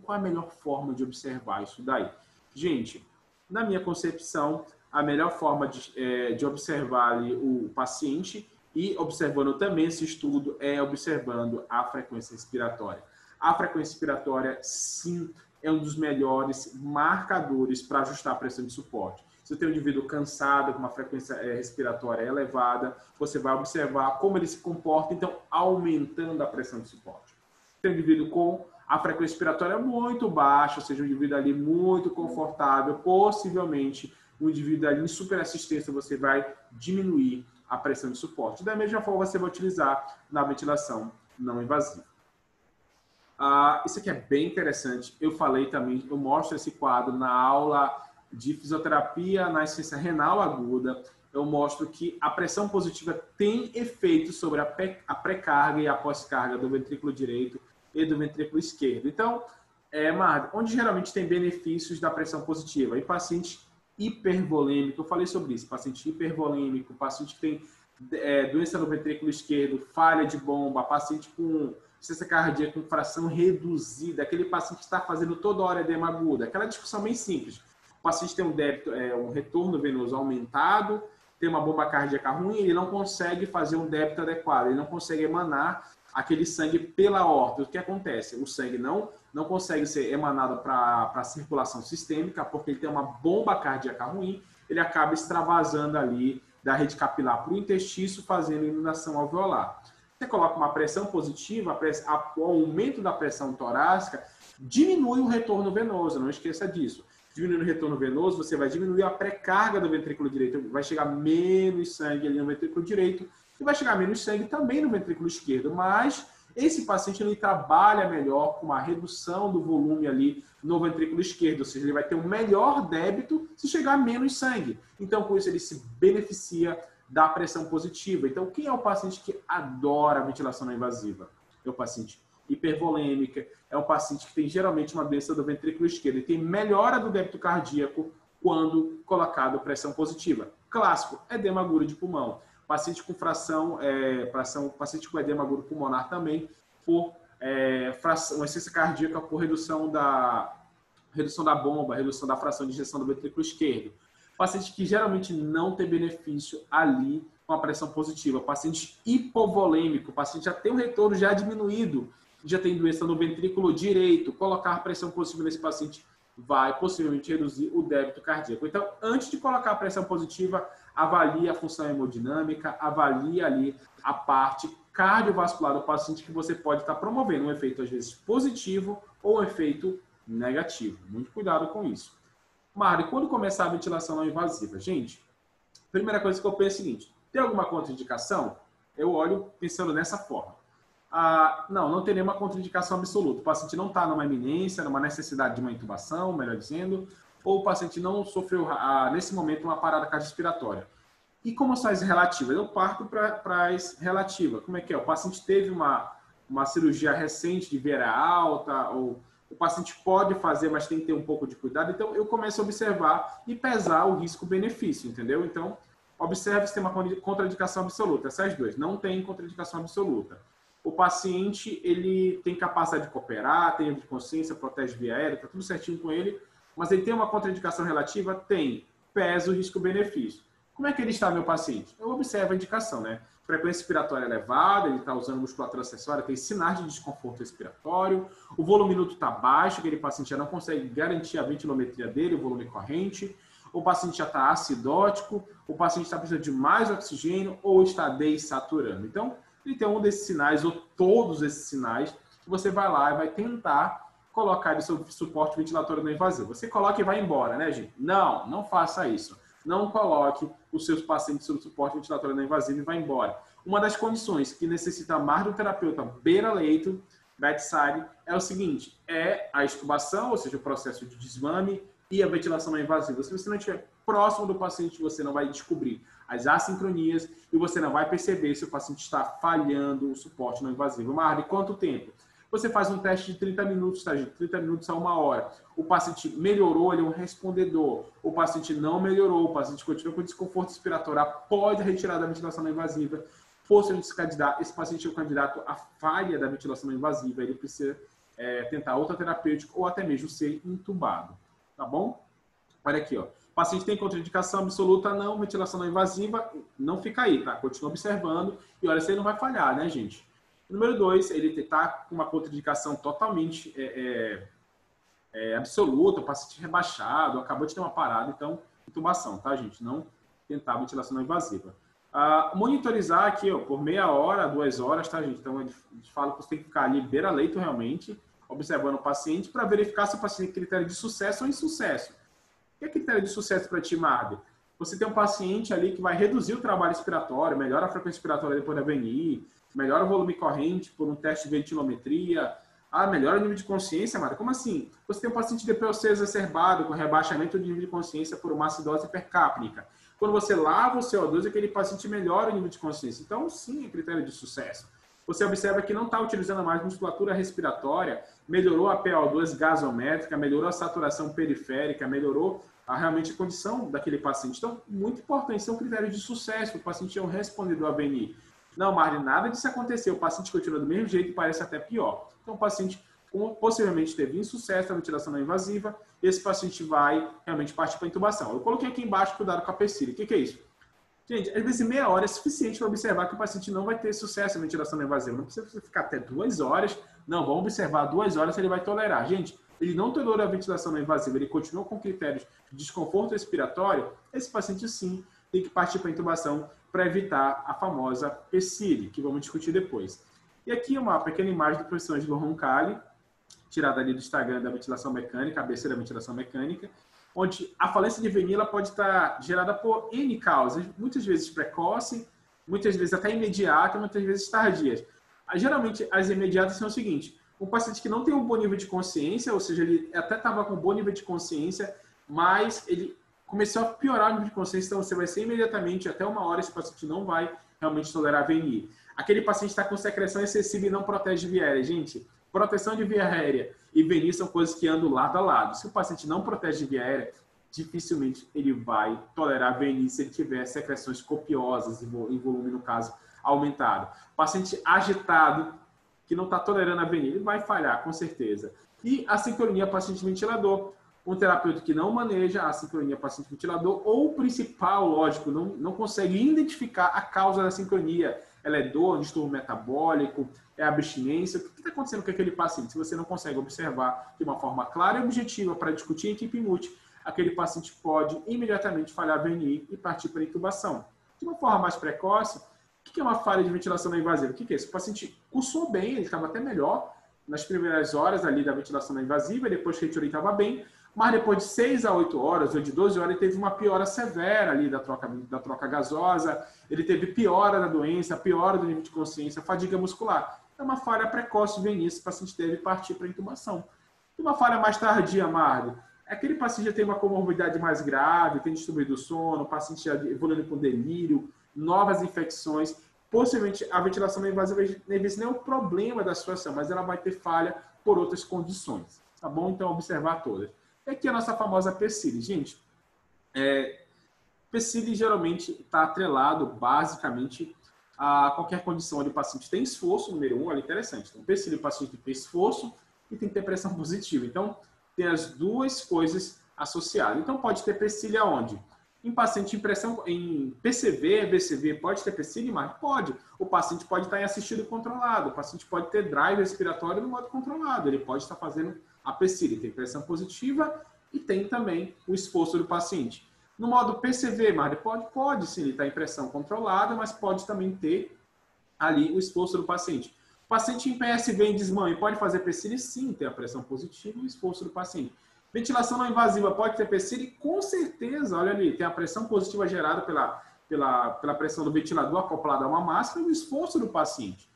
Qual é a melhor forma de observar isso daí? Gente, na minha concepção, a melhor forma de observar ali o paciente e observando também esse estudo é observando a frequência respiratória. A frequência respiratória, sim, é um dos melhores marcadores para ajustar a pressão de suporte. Se você tem um indivíduo cansado, com uma frequência respiratória elevada, você vai observar como ele se comporta, então aumentando a pressão de suporte. Se tem um indivíduo com a frequência respiratória muito baixa, ou seja, um indivíduo ali muito confortável, possivelmente um indivíduo ali em superassistência, você vai diminuir a pressão de suporte. Da mesma forma, você vai utilizar na ventilação não invasiva. Isso aqui é bem interessante. Eu falei também, eu mostro esse quadro na aula de fisioterapia na insuficiência renal aguda. Eu mostro que a pressão positiva tem efeito sobre a pré-carga e a pós-carga do ventrículo direito e do ventrículo esquerdo. Então, Marta, onde geralmente tem benefícios da pressão positiva? Em pacientes hipervolêmico, eu falei sobre isso, paciente hipervolêmico, paciente que tem doença no ventrículo esquerdo, falha de bomba, paciente com insuficiência cardíaca com fração reduzida, aquele paciente que está fazendo toda hora edema agudo, aquela discussão bem simples. O paciente tem um débito, um retorno venoso aumentado, tem uma bomba cardíaca ruim, ele não consegue fazer um débito adequado, ele não consegue emanar aquele sangue pela aorta. O que acontece? O sangue não consegue ser emanado para a circulação sistêmica, porque ele tem uma bomba cardíaca ruim, ele acaba extravasando ali da rede capilar para o intestino, fazendo inundação alveolar. Você coloca uma pressão positiva, o aumento da pressão torácica diminui o retorno venoso, não esqueça disso. Diminuindo o retorno venoso, você vai diminuir a pré-carga do ventrículo direito, vai chegar menos sangue ali no ventrículo direito e vai chegar menos sangue também no ventrículo esquerdo, mas esse paciente ele trabalha melhor com uma redução do volume ali no ventrículo esquerdo, ou seja, ele vai ter um melhor débito se chegar menos sangue. Então, com isso, ele se beneficia da pressão positiva. Então, quem é o paciente que adora a ventilação não invasiva? É o paciente hipervolêmica, é um paciente que tem geralmente uma doença do ventrículo esquerdo e tem melhora do débito cardíaco quando colocado pressão positiva. Clássico, edema agudo de pulmão. Paciente com paciente com edema agudo pulmonar também por uma insuficiência cardíaca por redução da bomba, redução da fração de ejeção do ventrículo esquerdo. Paciente que geralmente não tem benefício ali com a pressão positiva. Paciente hipovolêmico, paciente já tem um retorno já diminuído, já tem doença no ventrículo direito. Colocar pressão positiva nesse paciente vai possivelmente reduzir o débito cardíaco. Então, antes de colocar a pressão positiva, avalie a função hemodinâmica, avalie ali a parte cardiovascular do paciente que você pode estar promovendo um efeito, às vezes, positivo ou um efeito negativo. Muito cuidado com isso. Mari, quando começar a ventilação não invasiva? Gente, a primeira coisa que eu penso é o seguinte, tem alguma contraindicação? Eu olho pensando dessa forma. Não tem nenhuma contraindicação absoluta. O paciente não está numa iminência, numa necessidade de uma intubação, melhor dizendo, ou o paciente não sofreu, nesse momento, uma parada cardiorrespiratória. E como são as relativas? Eu parto para as relativas. Como é que é? O paciente teve uma cirurgia recente de veia alta, ou o paciente pode fazer, mas tem que ter um pouco de cuidado. Então, eu começo a observar e pesar o risco-benefício, entendeu? Então, observe se tem uma contraindicação absoluta. Essas duas. Não tem contraindicação absoluta. O paciente, ele tem capacidade de cooperar, tem livre de consciência, protege via aérea, está tudo certinho com ele, mas ele tem uma contraindicação relativa? Tem. Pesa o risco-benefício. Como é que ele está, meu paciente? Eu observo a indicação, né? Frequência respiratória elevada, ele está usando musculatura acessória, tem sinais de desconforto respiratório, o volume minuto está baixo, aquele paciente já não consegue garantir a ventilometria dele, o volume corrente, o paciente já está acidótico, o paciente está precisando de mais oxigênio ou está desaturando. Então, ele tem um desses sinais ou todos esses sinais que você vai lá e vai tentar colocar ele sob suporte ventilatório não invasivo. Você coloca e vai embora, né, gente? Não faça isso. Não coloque os seus pacientes sob suporte ventilatório não invasivo e vá embora. Uma das condições que necessita mais do terapeuta beira-leito, bedside, é o seguinte, é a extubação, ou seja, o processo de desmame e a ventilação não invasiva. Se você não estiver próximo do paciente, você não vai descobrir as assincronias e você não vai perceber se o paciente está falhando o suporte não invasivo. Marli, quanto tempo? Você faz um teste de 30 minutos, tá, gente? 30 minutos a 1 hora. O paciente melhorou, ele é um respondedor. O paciente não melhorou, o paciente continua com desconforto respiratório, pode retirar da ventilação não invasiva. Esse paciente é o candidato à falha da ventilação não invasiva. Ele precisa tentar outra terapêutica ou até mesmo ser intubado. Tá bom? Olha aqui, ó. O paciente tem contraindicação absoluta, não, ventilação não invasiva, não fica aí, tá? Continua observando e olha se ele não vai falhar, né, gente? Número 2, ele está com uma contraindicação totalmente absoluta, o paciente rebaixado, acabou de ter uma parada, então, intubação, tá, gente? Não tentar ventilação não invasiva. Monitorizar aqui, ó, por meia hora, 2 horas, tá, gente? Então, a gente fala que você tem que ficar ali beira-leito, realmente, observando o paciente para verificar se o paciente tem critério de sucesso ou insucesso. O que é critério de sucesso para ti, Marli? Você tem um paciente ali que vai reduzir o trabalho respiratório, melhora a frequência respiratória depois da VNI, melhora o volume corrente por um teste de ventilometria, melhora o nível de consciência, Marli? Como assim? Você tem um paciente de DPOC exacerbado com rebaixamento de nível de consciência por uma acidose hipercápnica. Quando você lava o CO2, aquele paciente melhora o nível de consciência. Então, sim, é critério de sucesso. Você observa que não está utilizando mais musculatura respiratória, melhorou a PO2 gasométrica, melhorou a saturação periférica, melhorou realmente a condição daquele paciente. Então, muito importante, isso é um critério de sucesso, o paciente é um respondedor à VNI. Não, Marlene, nada disso aconteceu. O paciente continua do mesmo jeito e parece até pior. Então, o paciente possivelmente teve insucesso na ventilação não invasiva, esse paciente vai realmente partir para a intubação. Eu coloquei aqui embaixo, cuidado com a PECILI. O que é isso? Gente, às vezes meia hora é suficiente para observar que o paciente não vai ter sucesso na ventilação não invasiva. Não precisa ficar até 2 horas. Não, vamos observar 2 horas se ele vai tolerar. Gente, ele não tolerou a ventilação não invasiva, ele continua com critérios de desconforto respiratório, esse paciente sim tem que partir para a intubação para evitar a famosa PECILI, que vamos discutir depois. E aqui uma pequena imagem do professor Angelo Roncalli, tirada ali do Instagram da ventilação mecânica, a ABC da ventilação mecânica, onde a falência de VNI pode estar gerada por N causas, muitas vezes precoce, muitas vezes até imediata, muitas vezes tardias. Geralmente, as imediatas são o seguinte: um paciente que não tem um bom nível de consciência, ou seja, ele até estava com um bom nível de consciência, mas ele começou a piorar o nível de consciência, então você vai ser imediatamente, até 1 hora, esse paciente não vai realmente tolerar VNI. Aquele paciente está com secreção excessiva e não protege via aérea. Gente, proteção de via aérea e VNI são coisas que andam lado a lado. Se o paciente não protege via aérea, dificilmente ele vai tolerar VNI se ele tiver secreções copiosas, em volume, no caso, aumentado. Paciente agitado, que não está tolerando a VNI, ele vai falhar, com certeza. E a sincronia paciente-ventilador. Um terapeuta que não maneja a sincronia paciente-ventilador, ou o principal, lógico, não consegue identificar a causa da sincronia. Ela é dor, distúrbio metabólico, é abstinência. O que está acontecendo com aquele paciente? Se você não consegue observar de uma forma clara e objetiva para discutir em equipe multi, aquele paciente pode imediatamente falhar VNI e partir para a intubação. De uma forma mais precoce, o que é uma falha de ventilação não invasiva? O que é isso? O paciente cursou bem, ele estava até melhor nas primeiras horas ali da ventilação não invasiva, depois que ele estava bem, mas depois de 6 a 8 horas ou de 12 horas, ele teve uma piora severa ali da troca gasosa, ele teve piora da doença, piora do nível de consciência, fadiga muscular. É uma falha precoce VNI, esse paciente deve partir para a intubação. E uma falha mais tardia, Marley, aquele paciente já tem uma comorbidade mais grave, tem distúrbio do sono, o paciente já evoluindo com delírio, novas infecções, possivelmente a ventilação não invasiva não é o problema da situação, mas ela vai ter falha por outras condições. Tá bom? Então, observar todas. E aqui a nossa famosa PECILI. Gente, PECILI geralmente está atrelado, basicamente, a qualquer condição onde o paciente tem esforço, número 1, olha, interessante. Então, PECILI, o paciente tem esforço e tem que ter pressão positiva. Então, tem as duas coisas associadas. Então, pode ter PECILI aonde? Em paciente em pressão, em PCV, BCV, pode ter PECILI, mas pode. O paciente pode estar em assistido controlado, o paciente pode ter drive respiratório no modo controlado, ele pode estar fazendo a PECILI, tem pressão positiva e tem também o esforço do paciente. No modo PCV, mas pode sim, ele está em pressão controlada, mas pode também ter ali o esforço do paciente. O paciente em PSV em desmame pode fazer PECILI? Sim, tem a pressão positiva e o esforço do paciente. Ventilação não invasiva pode ter PECILI? Com certeza, olha ali, tem a pressão positiva gerada pela pressão do ventilador acoplada a uma máscara e o esforço do paciente.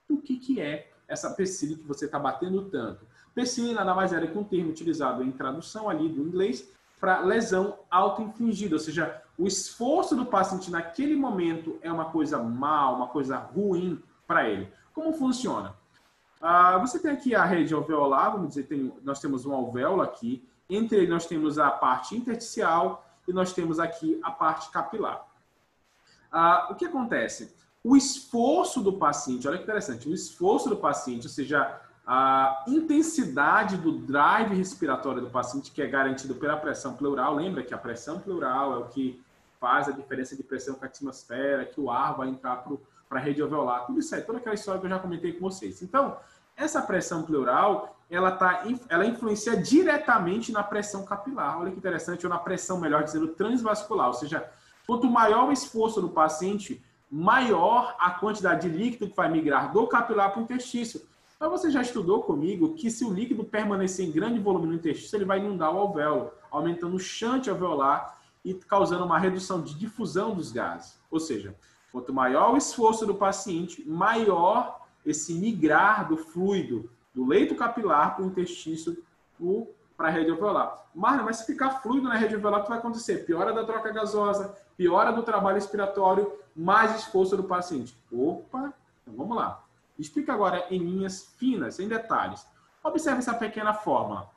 O que é essa PECILI que você está batendo tanto? PECILI nada mais era que um termo utilizado em tradução ali do inglês para lesão auto-infligida, ou seja, o esforço do paciente naquele momento é uma coisa má, uma coisa ruim para ele. Como funciona? Você tem aqui a rede alveolar, vamos dizer, nós temos um alvéolo aqui, entre ele nós temos a parte intersticial e nós temos aqui a parte capilar. O que acontece? O esforço do paciente, olha que interessante, o esforço do paciente, ou seja, a intensidade do drive respiratório do paciente, que é garantido pela pressão pleural, lembra que a pressão pleural é o que faz a diferença de pressão com a atmosfera, que o ar vai entrar para a rede alveolar, tudo isso aí, toda aquela história que eu já comentei com vocês. Então, essa pressão pleural, ela influencia diretamente na pressão capilar, olha que interessante, ou na pressão, melhor dizendo, transvascular, ou seja, quanto maior o esforço do paciente, maior a quantidade de líquido que vai migrar do capilar para o interstício. Mas você já estudou comigo que se o líquido permanecer em grande volume no interstício, ele vai inundar o alvéolo, aumentando o shunt alveolar e causando uma redução de difusão dos gases. Ou seja, quanto maior o esforço do paciente, maior esse migrar do fluido do leito capilar para o interstício para a rede alveolar. Mas se ficar fluido na rede alveolar, o que vai acontecer? Piora da troca gasosa, piora do trabalho respiratório, mais esforço do paciente. Opa, então vamos lá. Explica agora em linhas finas, em detalhes. Observe essa pequena fórmula.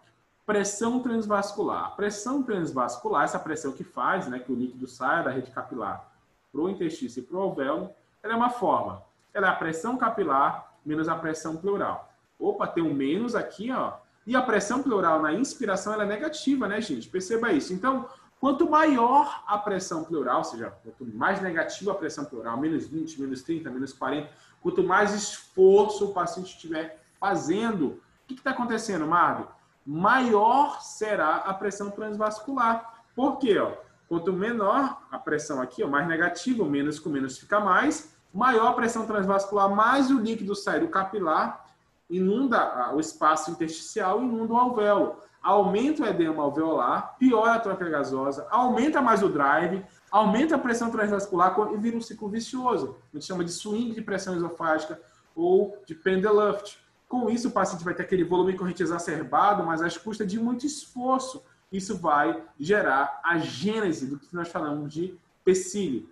Pressão transvascular. Pressão transvascular, essa pressão que faz, que o líquido saia da rede capilar para o interstício e para o alvéolo, ela é uma forma ela é a pressão capilar menos a pressão pleural. Opa, tem um menos aqui, ó. E a pressão pleural na inspiração ela é negativa, né, gente? Perceba isso. Então, quanto maior a pressão pleural, ou seja, quanto mais negativa a pressão pleural, menos 20, menos 30, menos 40, quanto mais esforço o paciente estiver fazendo, o que está acontecendo, Marvin? Maior será a pressão transvascular. Por quê? Ó? Quanto menor a pressão aqui, ó, mais negativa, menos com menos fica mais, maior a pressão transvascular, mais o líquido sai do capilar, inunda o espaço intersticial e inunda o alvéolo. Aumenta o edema alveolar, piora a troca gasosa, aumenta mais o drive, aumenta a pressão transvascular e vira um ciclo vicioso. A gente chama de swing de pressão esofágica ou de Pendeluft. Com isso, o paciente vai ter aquele volume de corrente exacerbado, mas às custas de muito esforço. Isso vai gerar a gênese do que nós falamos de PSILI.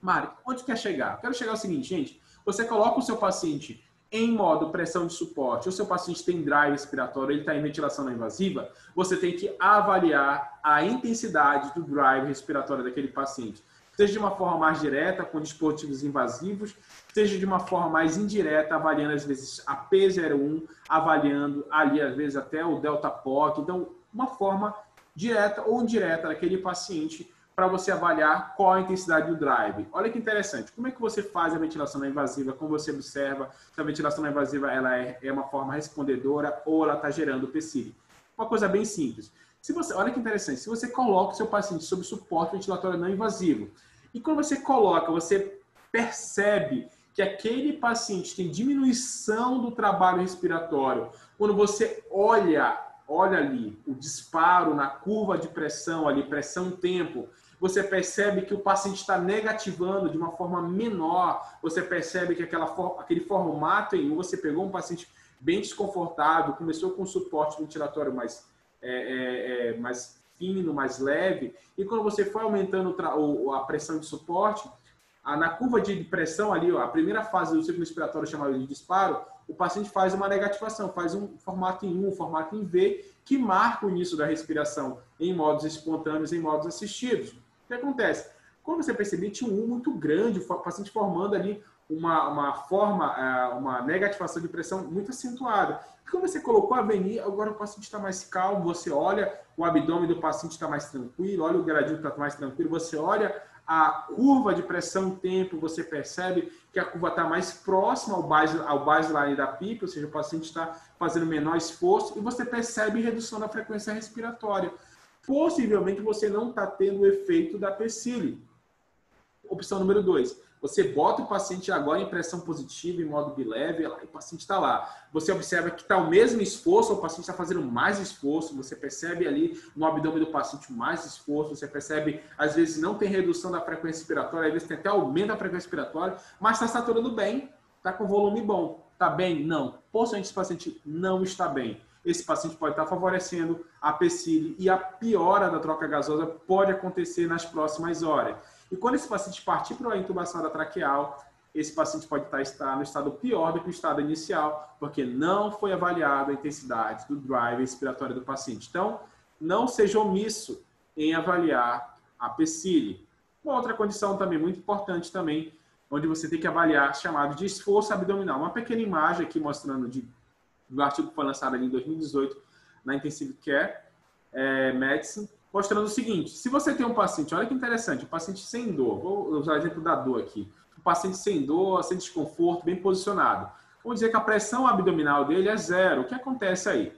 Mari, onde quer chegar? Quero chegar ao seguinte, gente. Você coloca o seu paciente em modo pressão de suporte, ou seu paciente tem drive respiratório, ele está em ventilação não invasiva, você tem que avaliar a intensidade do drive respiratório daquele paciente. Seja de uma forma mais direta, com dispositivos invasivos, seja de uma forma mais indireta, avaliando às vezes a P01, avaliando ali às vezes até o delta POC. Então, uma forma direta ou indireta daquele paciente para você avaliar qual a intensidade do drive. Olha que interessante. Como é que você faz a ventilação não invasiva? Como você observa se a ventilação não invasiva ela é uma forma respondedora ou ela está gerando PSILI? Uma coisa bem simples. Olha que interessante. Se você coloca o seu paciente sob suporte ventilatório não invasivo e quando você coloca, você percebe que aquele paciente tem diminuição do trabalho respiratório, quando você olha ali o disparo na curva de pressão, ali pressão-tempo, você percebe que o paciente está negativando de uma forma menor, você percebe que aquele formato em você pegou um paciente bem desconfortável, começou com um suporte ventilatório mais fino, mais leve, e quando você foi aumentando a pressão de suporte, na curva de pressão ali, ó, a primeira fase do ciclo respiratório chamada de disparo, o paciente faz uma negativação, faz um formato em U, um formato em V, que marca o início da respiração em modos espontâneos, em modos assistidos. O que acontece? Quando você perceber, tinha um U muito grande, o paciente formando ali uma negativação de pressão muito acentuada. E quando você colocou a VNI, agora o paciente está mais calmo, você olha o abdômen do paciente está mais tranquilo, olha o gradil está mais tranquilo, você olha a curva de pressão-tempo, você percebe que a curva está mais próxima ao baseline da PIP, ou seja, o paciente está fazendo menor esforço, e você percebe redução da frequência respiratória. Possivelmente você não está tendo o efeito da PSILI. Opção número 2. Você bota o paciente agora em pressão positiva, em modo bileve, e o paciente está lá. Você observa que está o mesmo esforço, o paciente está fazendo mais esforço, você percebe ali no abdômen do paciente mais esforço, você percebe, às vezes, não tem redução da frequência respiratória, às vezes tem até aumento da frequência respiratória, mas está saturando bem, está com volume bom. Está bem? Não. Possivelmente esse paciente não está bem. Esse paciente pode estar favorecendo a PSILI e a piora da troca gasosa pode acontecer nas próximas horas. E quando esse paciente partir para a intubação da traqueal, esse paciente pode estar no estado pior do que o estado inicial, porque não foi avaliada a intensidade do drive respiratório do paciente. Então, não seja omisso em avaliar a PSILI. Uma outra condição também muito importante também, onde você tem que avaliar, chamado de esforço abdominal. Uma pequena imagem aqui mostrando do artigo que foi lançado ali em 2018 na Intensive Care Medicine, mostrando o seguinte: se você tem um paciente, olha que interessante, um paciente sem dor, vou usar o exemplo da dor aqui, um paciente sem dor, sem desconforto, bem posicionado, vamos dizer que a pressão abdominal dele é 0. O que acontece aí?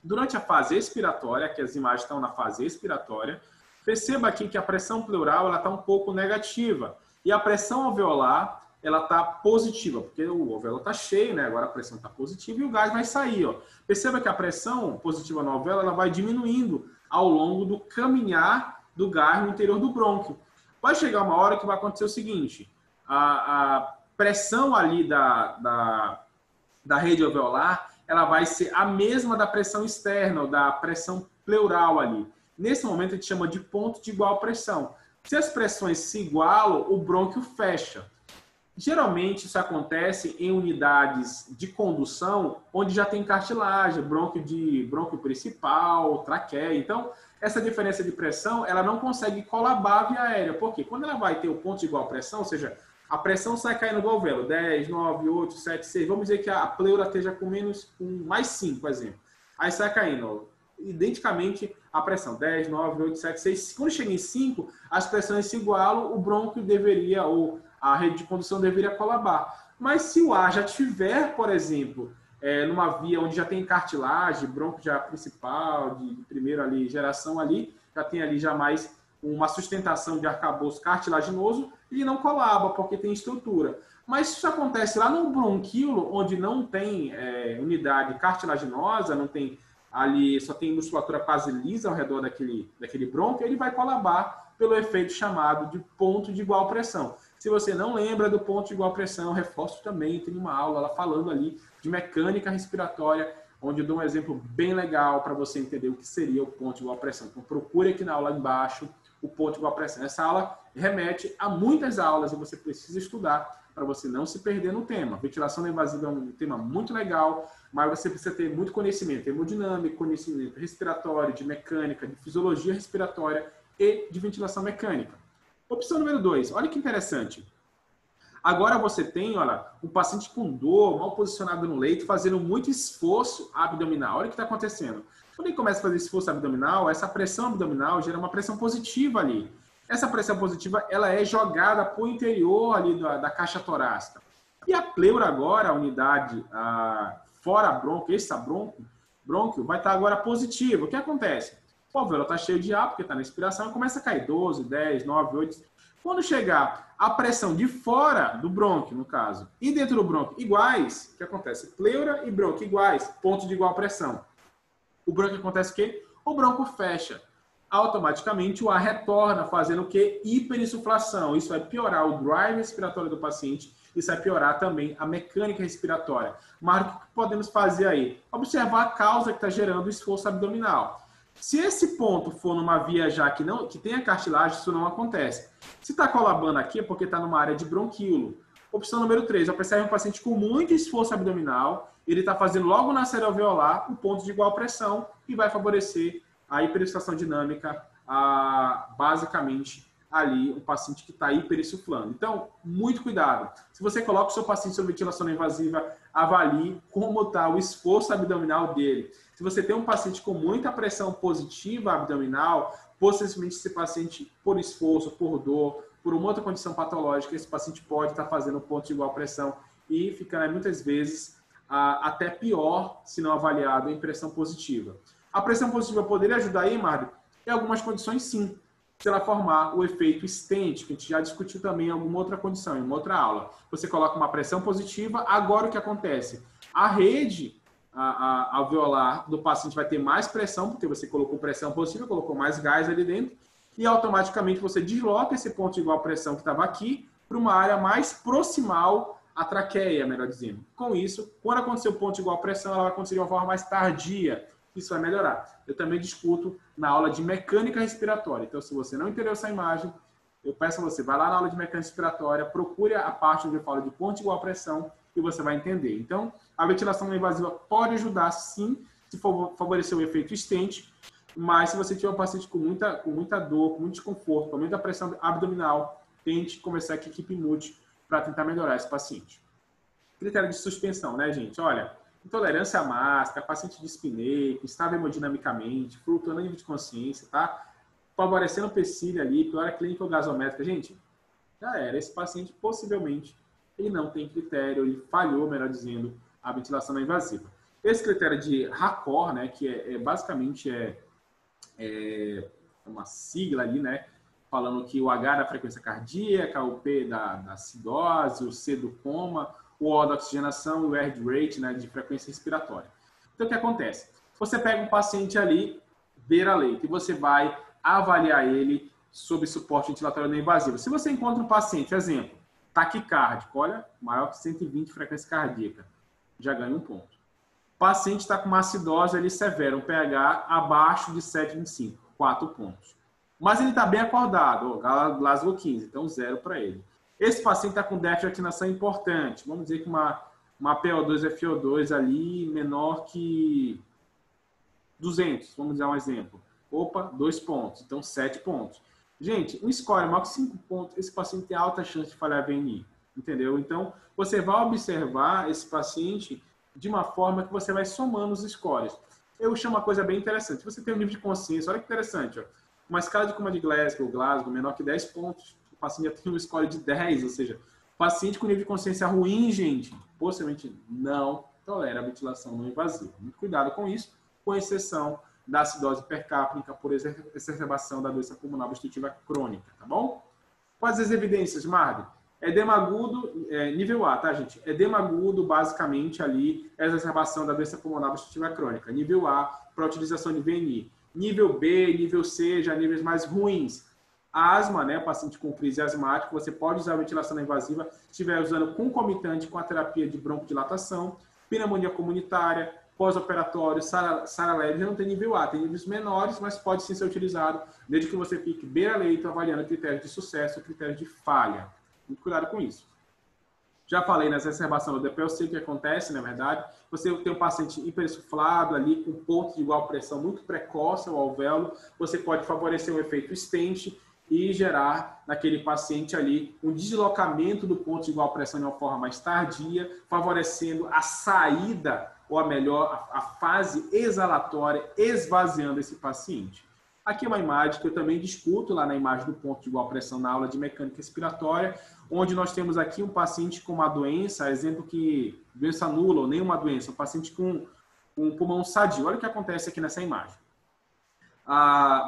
Durante a fase expiratória, que as imagens estão na fase expiratória, perceba aqui que a pressão pleural está um pouco negativa e a pressão alveolar ela está positiva, porque o alvéolo está cheio, né? Agora a pressão está positiva e o gás vai sair. Ó. Perceba que a pressão positiva no alvéolo ela vai diminuindo ao longo do caminhar do gás no interior do brônquio. Vai chegar uma hora que vai acontecer o seguinte: a pressão ali da rede alveolar ela vai ser a mesma da pressão externa, ou da pressão pleural ali. Nesse momento a gente chama de ponto de igual pressão. Se as pressões se igualam, o brônquio fecha. Geralmente isso acontece em unidades de condução onde já tem cartilagem, brônquio principal, traqueia. Então, essa diferença de pressão, ela não consegue colabar a via aérea. Por quê? Quando ela vai ter o ponto de igual pressão, ou seja, A pressão sai caindo igual o velo, 10, 9, 8, 7, 6. Vamos dizer que a pleura esteja com mais 5, por exemplo. Aí sai caindo, ó, identicamente a pressão, 10, 9, 8, 7, 6. Quando chega em 5, as pressões se igualam, o brônquio deveria, ou a rede de condução deveria colabar. Mas se o ar já tiver, por exemplo, numa via onde já tem cartilagem, brônquio já principal, de primeira ali, geração ali, já tem ali já mais uma sustentação de arcabouço cartilaginoso, e não colaba, porque tem estrutura. Mas isso acontece lá no bronquíolo, onde não tem unidade cartilaginosa, não tem ali, só tem musculatura quase lisa ao redor daquele brônquio, ele vai colabar pelo efeito chamado de ponto de igual pressão. Se você não lembra do ponto de igual pressão, reforço também, tem uma aula lá falando ali de mecânica respiratória, onde eu dou um exemplo bem legal para você entender o que seria o ponto de igual pressão. Então procure aqui na aula embaixo o ponto de igual pressão. Essa aula remete a muitas aulas e você precisa estudar para você não se perder no tema. Ventilação não invasiva é um tema muito legal, mas você precisa ter muito conhecimento hemodinâmico, conhecimento respiratório, de mecânica, de fisiologia respiratória e de ventilação mecânica. Opção número 2, olha que interessante. Agora você tem, olha, um paciente com dor, mal posicionado no leito, fazendo muito esforço abdominal. Olha o que está acontecendo. Quando ele começa a fazer esforço abdominal, essa pressão abdominal gera uma pressão positiva ali. Essa pressão positiva, ela é jogada para o interior ali da caixa torácica. E a pleura agora, a unidade fora brônquio, brônquio, vai estar agora positiva. O que acontece? O alvéolo está cheio de ar, porque está na inspiração, e começa a cair 12, 10, 9, 8... Quando chegar a pressão de fora do brônquio, no caso, e dentro do brônquio iguais, o que acontece? Pleura e brônquio iguais, ponto de igual pressão. O brônquio acontece o quê? O brônquio fecha. Automaticamente o ar retorna, fazendo o quê? Hiperinsuflação. Isso vai piorar o drive respiratório do paciente, isso vai piorar também a mecânica respiratória. Mas o que podemos fazer aí? Observar a causa que está gerando o esforço abdominal. Se esse ponto for numa via já que tem a cartilagem, isso não acontece. Se está colabando aqui é porque está numa área de bronquíolo. Opção número 3, observe um paciente com muito esforço abdominal, ele está fazendo logo na série alveolar o ponto de igual pressão e vai favorecer a hiperinsuflação dinâmica, basicamente ali o paciente que está hiperinsuflando. Então, muito cuidado. Se você coloca o seu paciente sob ventilação não invasiva, avalie como está o esforço abdominal dele. Se você tem um paciente com muita pressão positiva abdominal, possivelmente esse paciente, por esforço, por dor, por uma outra condição patológica, esse paciente pode estar fazendo ponto de igual pressão e ficando muitas vezes até pior, se não avaliado, em pressão positiva. A pressão positiva poderia ajudar aí, Mário? Em algumas condições, sim. Se ela formar o efeito stent, que a gente já discutiu também em alguma outra condição, em uma outra aula. Você coloca uma pressão positiva, agora o que acontece? A rede alveolar do paciente vai ter mais pressão, porque você colocou pressão positiva, colocou mais gás ali dentro, e automaticamente você desloca esse ponto de igual pressão que estava aqui para uma área mais proximal à traqueia, melhor dizendo. Com isso, quando acontecer o ponto de igual pressão, ela vai acontecer de uma forma mais tardia. Isso vai melhorar. Eu também discuto na aula de mecânica respiratória. Então, se você não entendeu essa imagem, eu peço a você, vai lá na aula de mecânica respiratória, procure a parte onde eu falo de ponto de igual pressão e você vai entender. Então, a ventilação não invasiva pode ajudar, sim, se for favorecer o efeito stent, mas se você tiver um paciente com muita dor, com muito desconforto, com muita pressão abdominal, tente conversar com a equipe multi para tentar melhorar esse paciente. Critério de suspensão, né, gente? Olha, intolerância à máscara, paciente dispneico, estável hemodinamicamente, flutuando em nível de consciência, tá? Favorecendo o PCID ali, piora clínica ou gasométrica. Gente, já era. Esse paciente, possivelmente, ele não tem critério, ele falhou, melhor dizendo, a ventilação não invasiva. Esse critério de RACOR, né, que basicamente uma sigla ali, né, falando que o H da frequência cardíaca, o P da acidose, o C do coma, o O da oxigenação e o R de rate, né, de frequência respiratória. Então, o que acontece? Você pega um paciente ali, beira-leito, e você vai avaliar ele sob suporte ventilatório não invasivo. Se você encontra um paciente, exemplo, taquicárdico, olha, maior que 120 frequência cardíaca, já ganha um ponto. O paciente está com uma acidose ali severa, um pH abaixo de 7,25, 4 pontos. Mas ele está bem acordado, Glasgow 15, então 0 para ele. Esse paciente está com déficit de oxigenação importante. Vamos dizer que uma PO2 FO2 ali menor que 200, vamos dar um exemplo. Opa, 2 pontos, então 7 pontos. Gente, um score maior que 5 pontos, esse paciente tem alta chance de falhar VNI. entendeu? Então, você vai observar esse paciente de uma forma que você vai somando os scores. Eu chamo uma coisa bem interessante. Você tem um nível de consciência, olha que interessante, ó. Uma escala de coma de Glasgow, menor que 10 pontos, o paciente já tem um score de 10, ou seja, paciente com nível de consciência ruim, gente, possivelmente não tolera a ventilação não invasiva. Muito cuidado com isso, com exceção da acidose hipercápnica por exacerbação da doença pulmonar obstrutiva crônica, tá bom? Quais as evidências, Marden? Edema agudo, nível A, tá, gente? Edema agudo, basicamente, ali, é a exacerbação da doença pulmonar obstrutiva crônica. Nível A, para utilização de VNI. Nível B, nível C, já níveis mais ruins. Asma, né, paciente com crise asmática, você pode usar a ventilação não invasiva se estiver usando concomitante com a terapia de broncodilatação, pneumonia comunitária, pós-operatório, SARA leve, já não tem nível A, tem níveis menores, mas pode sim ser utilizado, desde que você fique beira-leito, avaliando critérios de sucesso e critérios de falha. Muito cuidado com isso. Já falei nessa exacerbação do DPLC, que acontece, na verdade, você tem um paciente hipersuflado ali, com ponto de igual pressão muito precoce ao alvéolo, você pode favorecer um efeito stent e gerar naquele paciente ali um deslocamento do ponto de igual pressão de uma forma mais tardia, favorecendo a saída, ou a melhor, a fase exalatória, esvaziando esse paciente. Aqui é uma imagem que eu também discuto lá na imagem do ponto de igual pressão na aula de mecânica respiratória, onde nós temos aqui um paciente com uma doença, exemplo que doença nula ou nenhuma doença, um paciente com um pulmão sadio. Olha o que acontece aqui nessa imagem.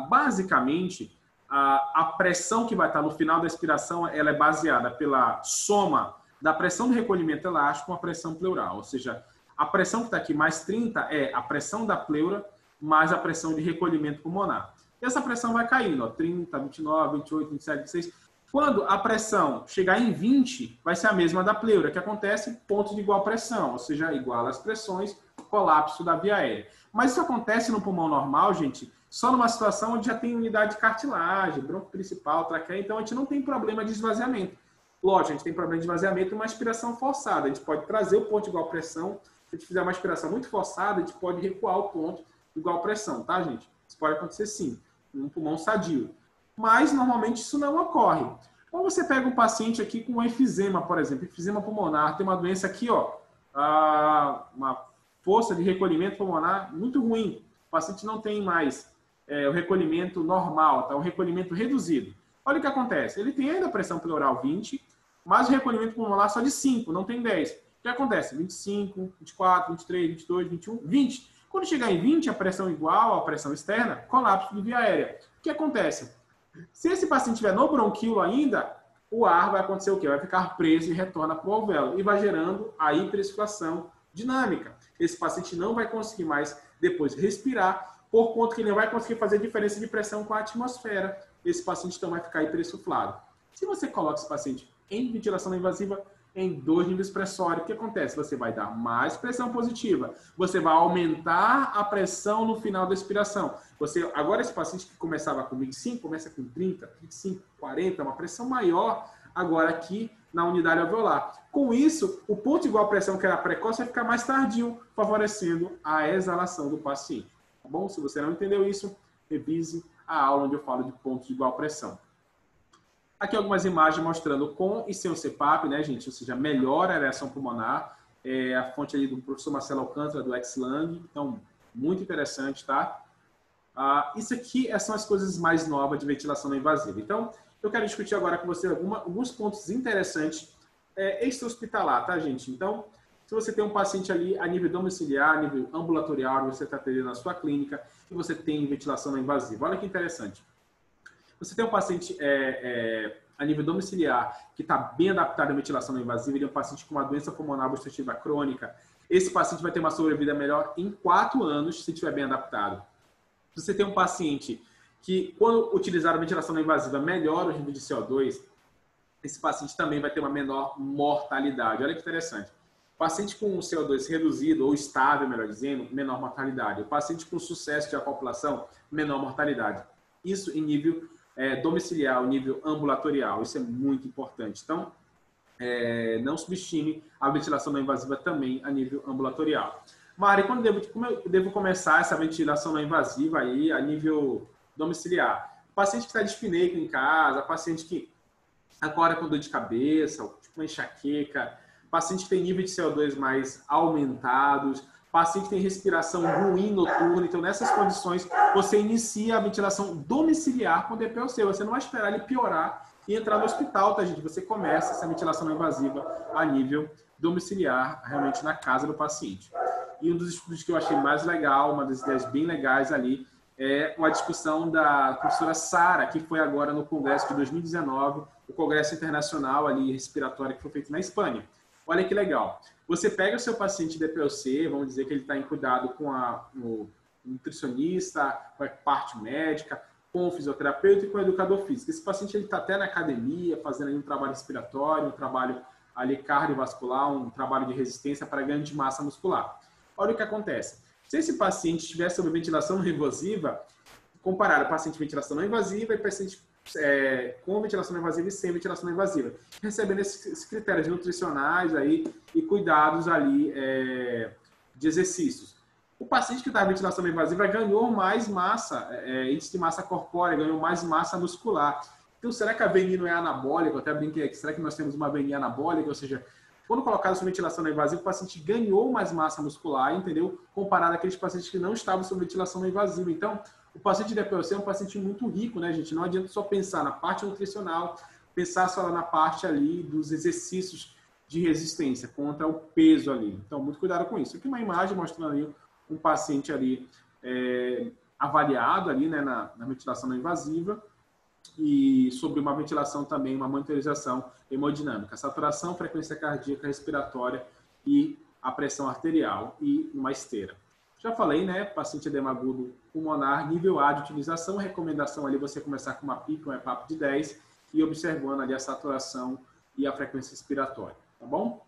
Basicamente, a pressão que vai estar no final da expiração, ela é baseada pela soma da pressão de recolhimento elástico com a pressão pleural, ou seja, a pressão que está aqui mais 30 é a pressão da pleura mais a pressão de recolhimento pulmonar. E essa pressão vai caindo, ó, 30, 29, 28, 27, 26. Quando a pressão chegar em 20, vai ser a mesma da pleura, que acontece ponto de igual pressão, ou seja, igual as pressões, colapso da via aérea. Mas isso acontece no pulmão normal, gente, só numa situação onde já tem unidade de cartilagem, bronco principal, traqueia, então a gente não tem problema de esvaziamento. Lógico, a gente tem problema de esvaziamento e uma aspiração forçada. A gente pode trazer o ponto de igual pressão, se a gente fizer uma aspiração muito forçada, a gente pode recuar o ponto de igual pressão, tá, gente? Isso pode acontecer sim, num pulmão sadio. Mas, normalmente, isso não ocorre. Quando você pega um paciente aqui com um enfisema, por exemplo, enfisema pulmonar, tem uma doença aqui, ó, uma força de recolhimento pulmonar muito ruim. O paciente não tem mais o recolhimento normal, tá? O recolhimento reduzido. Olha o que acontece. Ele tem ainda a pressão pleural 20, mas o recolhimento pulmonar só de 5, não tem 10. O que acontece? 25, 24, 23, 22, 21, 20. Quando chegar em 20, a pressão igual à pressão externa, colapso de via aérea. O que acontece? Se esse paciente estiver no bronquíolo ainda, o ar vai acontecer o quê? Vai ficar preso e retorna para o alvéolo e vai gerando a hiperexflação dinâmica. Esse paciente não vai conseguir mais depois respirar, por conta que ele não vai conseguir fazer diferença de pressão com a atmosfera. Esse paciente então vai ficar hiperexuflado. Se você coloca esse paciente em ventilação não invasiva, em 2 níveis pressóricos, o que acontece? Você vai dar mais pressão positiva, você vai aumentar a pressão no final da expiração. Agora esse paciente que começava com 25, começa com 30, 25, 40, uma pressão maior agora aqui na unidade alveolar. Com isso, o ponto de igual pressão que era precoce vai ficar mais tardio, favorecendo a exalação do paciente. Tá bom? Se você não entendeu isso, revise a aula onde eu falo de pontos de igual pressão. Aqui algumas imagens mostrando com e sem o CPAP, né, gente? Ou seja, melhora a areação pulmonar. A fonte ali do professor Marcelo Alcântara, do Ex-Lang. Então, muito interessante, tá? Isso aqui são as coisas mais novas de ventilação não invasiva. Então, eu quero discutir agora com você alguns pontos interessantes extra-hospitalar, tá, gente? Então, se você tem um paciente ali a nível domiciliar, a nível ambulatorial, você está atendendo na sua clínica e você tem ventilação não invasiva. Olha que interessante. Você tem um paciente a nível domiciliar que está bem adaptado à ventilação não invasiva, ele é um paciente com uma doença pulmonar obstrutiva crônica. Esse paciente vai ter uma sobrevida melhor em 4 anos se estiver bem adaptado. Se você tem um paciente que, quando utilizar a ventilação não invasiva, melhora o nível de CO2, esse paciente também vai ter uma menor mortalidade. Olha que interessante. O paciente com CO2 reduzido ou estável, melhor dizendo, menor mortalidade. O paciente com sucesso de acopulação, menor mortalidade. Isso em nível domiciliar, nível ambulatorial. Isso é muito importante. Então, não subestime a ventilação não invasiva também a nível ambulatorial. Mari, como eu devo começar essa ventilação não invasiva aí a nível domiciliar? Paciente que está dispneico em casa, paciente que agora com dor de cabeça, tipo uma enxaqueca, paciente que tem nível de CO2 mais aumentados, paciente que tem respiração ruim noturna. Então, nessas condições, você inicia a ventilação domiciliar com DPOC. Você não vai esperar ele piorar e entrar no hospital, tá, gente? Você começa essa ventilação não invasiva a nível domiciliar, realmente na casa do paciente. E um dos estudos que eu achei mais legal, uma das ideias bem legais ali, é uma discussão da professora Sara, que foi agora no Congresso de 2019, o Congresso Internacional ali respiratório que foi feito na Espanha. Olha que legal. Você pega o seu paciente DPOC, vamos dizer que ele está em cuidado com o nutricionista, com a parte médica, com o fisioterapeuta e com o educador físico. Esse paciente está até na academia, fazendo ali um trabalho respiratório, um trabalho ali cardiovascular, um trabalho de resistência para ganho de massa muscular. Olha o que acontece. Se esse paciente estiver sob ventilação não invasiva, comparar o paciente com ventilação não invasiva e paciente com ventilação não invasiva e sem ventilação não invasiva, recebendo esses critérios nutricionais aí e cuidados ali de exercícios. O paciente que está em ventilação não invasiva ganhou mais massa, índice de massa corpórea, ganhou mais massa muscular. Então, será que a VNI não é anabólica? Eu até brinquei aqui, será que nós temos uma VNI anabólica? Ou seja, quando colocado sob ventilação não invasiva, o paciente ganhou mais massa muscular, entendeu? Comparado àqueles pacientes que não estavam sob ventilação não invasiva. Então, o paciente de DPOC é um paciente muito rico, né, gente? Não adianta só pensar na parte nutricional, pensar só na parte ali dos exercícios de resistência contra o peso ali. Então, muito cuidado com isso. Aqui uma imagem mostrando ali um paciente ali avaliado ali, né, na ventilação não invasiva, e sobre uma ventilação também, uma monitorização hemodinâmica, saturação, frequência cardíaca, respiratória e a pressão arterial e uma esteira. Já falei, né, paciente edema agudo pulmonar, nível A de utilização, recomendação ali você começar com uma PIC, um EPAP de 10 e observando ali a saturação e a frequência respiratória, tá bom?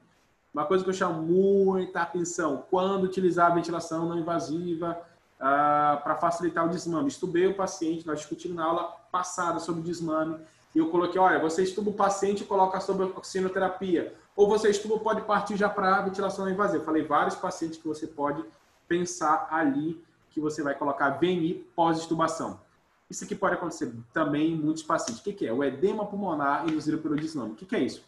Uma coisa que eu chamo muita atenção, quando utilizar a ventilação não invasiva para facilitar o desmame. Estubei o paciente, nós discutimos na aula passada sobre o desmame, e eu coloquei, olha, você estuba o paciente e coloca sobre a oxigenoterapia, ou você estuba pode partir já para a ventilação não invasiva. Eu falei vários pacientes que você pode pensar ali que você vai colocar VNI pós-estubação. Isso aqui pode acontecer também em muitos pacientes. O que é? O edema pulmonar induzido pelo desmame. O que é isso?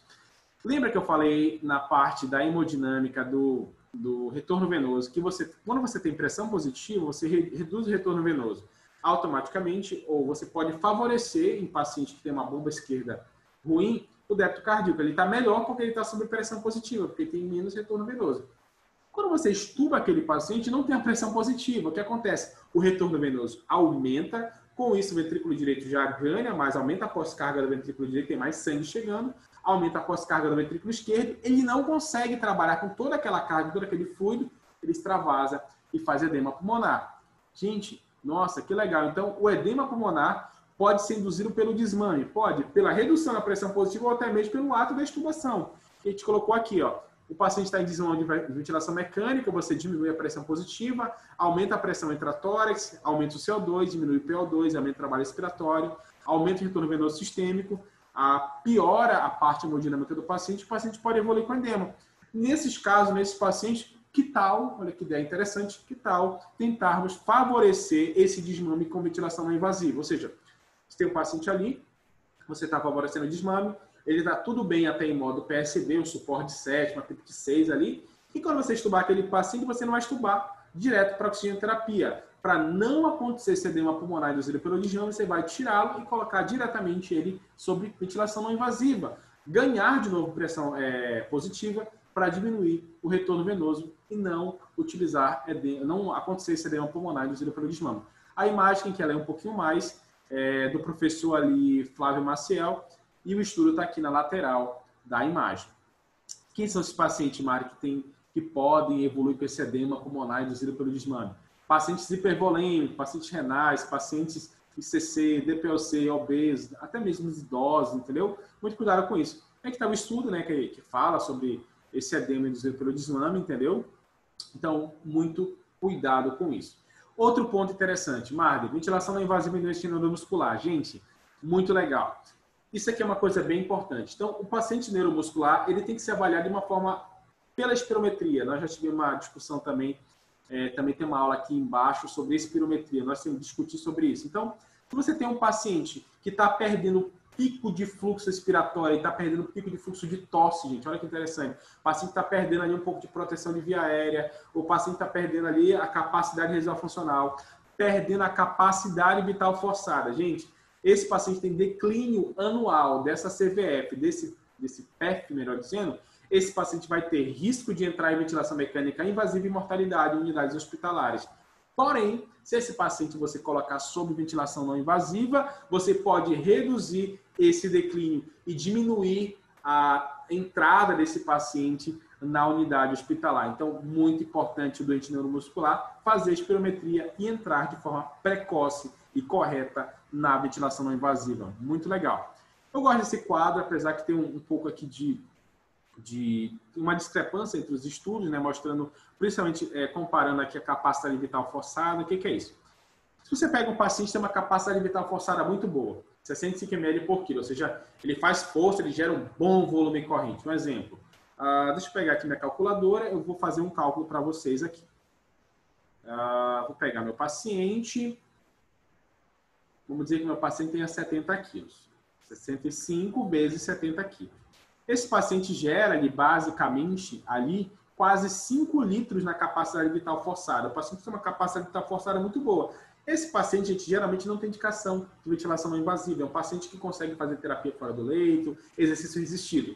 Lembra que eu falei na parte da hemodinâmica do retorno venoso, que quando você tem pressão positiva, você reduz o retorno venoso automaticamente, ou você pode favorecer em paciente que tem uma bomba esquerda ruim, o débito cardíaco. Ele está melhor porque ele está sob pressão positiva, porque tem menos retorno venoso. Quando você estuba aquele paciente, não tem a pressão positiva. O que acontece? O retorno venoso aumenta, com isso o ventrículo direito já ganha mais, aumenta a pós-carga do ventrículo direito, tem mais sangue chegando, aumenta a pós-carga do ventrículo esquerdo, ele não consegue trabalhar com toda aquela carga, todo aquele fluido, ele extravasa e faz edema pulmonar. Gente, nossa, que legal. Então, o edema pulmonar pode ser induzido pelo desmame, pode, pela redução da pressão positiva ou até mesmo pelo ato da extubação. Que a gente colocou aqui, ó. O paciente está em desmame de ventilação mecânica, você diminui a pressão positiva, aumenta a pressão intratórax, aumenta o CO2, diminui o PO2, aumenta o trabalho respiratório, aumenta o retorno venoso sistêmico, piora a parte hemodinâmica do paciente, o paciente pode evoluir com edema. Nesses casos, nesses pacientes, que tal, olha que ideia interessante, que tal tentarmos favorecer esse desmame com ventilação não invasiva? Ou seja, você tem um paciente ali, você está favorecendo o desmame, ele está tudo bem até em modo PSB, um suporte 7, uma PIP 6 ali, e quando você estubar aquele paciente, você não vai estubar direto para a oxigenoterapia. Para não acontecer esse edema pulmonar induzido pelo desmame, você vai tirá-lo e colocar diretamente ele sobre ventilação não invasiva. Ganhar de novo pressão positiva para diminuir o retorno venoso e não utilizar não acontecer esse edema pulmonar induzido pelo desmame. A imagem que ela é um pouquinho mais do professor ali Flávio Maciel, e o estudo está aqui na lateral da imagem. Quem são esses pacientes, Mari, que podem evoluir com esse edema pulmonar induzido pelo desmame? Pacientes hipervolêmicos, pacientes renais, pacientes ICC, DPOC, obesos, até mesmo os idosos, entendeu? Muito cuidado com isso. É que está o estudo, né, que fala sobre esse edema induzido pelo desmame, entendeu? Então, muito cuidado com isso. Outro ponto interessante, Marli, ventilação não invasiva do intestino neuromuscular. Gente, muito legal. Isso aqui é uma coisa bem importante. Então, o paciente neuromuscular, ele tem que ser avaliado de uma forma pela espirometria. Nós já tivemos uma discussão também tem uma aula aqui embaixo sobre espirometria. Nós temos que discutir sobre isso. Então, se você tem um paciente que está perdendo pico de fluxo respiratório, ele está perdendo pico de fluxo de tosse, gente. Olha que interessante. O paciente está perdendo ali um pouco de proteção de via aérea, o paciente está perdendo ali a capacidade residual funcional, perdendo a capacidade vital forçada. Gente, esse paciente tem declínio anual dessa CVF, desse PEF, melhor dizendo, esse paciente vai ter risco de entrar em ventilação mecânica invasiva e mortalidade em unidades hospitalares. Porém, se esse paciente você colocar sob ventilação não invasiva, você pode reduzir esse declínio e diminuir a entrada desse paciente na unidade hospitalar. Então, muito importante o doente neuromuscular fazer a espirometria e entrar de forma precoce e correta na ventilação não invasiva. Muito legal. Eu gosto desse quadro, apesar que tem um pouco aqui de uma discrepância entre os estudos, né, mostrando, principalmente comparando aqui a capacidade vital forçada. O que é isso? Se você pega um paciente que tem uma capacidade vital forçada muito boa, 65 ml por quilo, ou seja, ele faz força, ele gera um bom volume corrente. Um exemplo, deixa eu pegar aqui minha calculadora, eu vou fazer um cálculo para vocês aqui. Vou pegar meu paciente, vamos dizer que meu paciente tenha 70 quilos, 65 vezes 70 quilos. Esse paciente gera, ali, basicamente, ali, quase 5 litros na capacidade vital forçada. O paciente tem uma capacidade vital forçada muito boa. Esse paciente, gente, geralmente não tem indicação de ventilação não invasiva. É um paciente que consegue fazer terapia fora do leito, exercício resistido.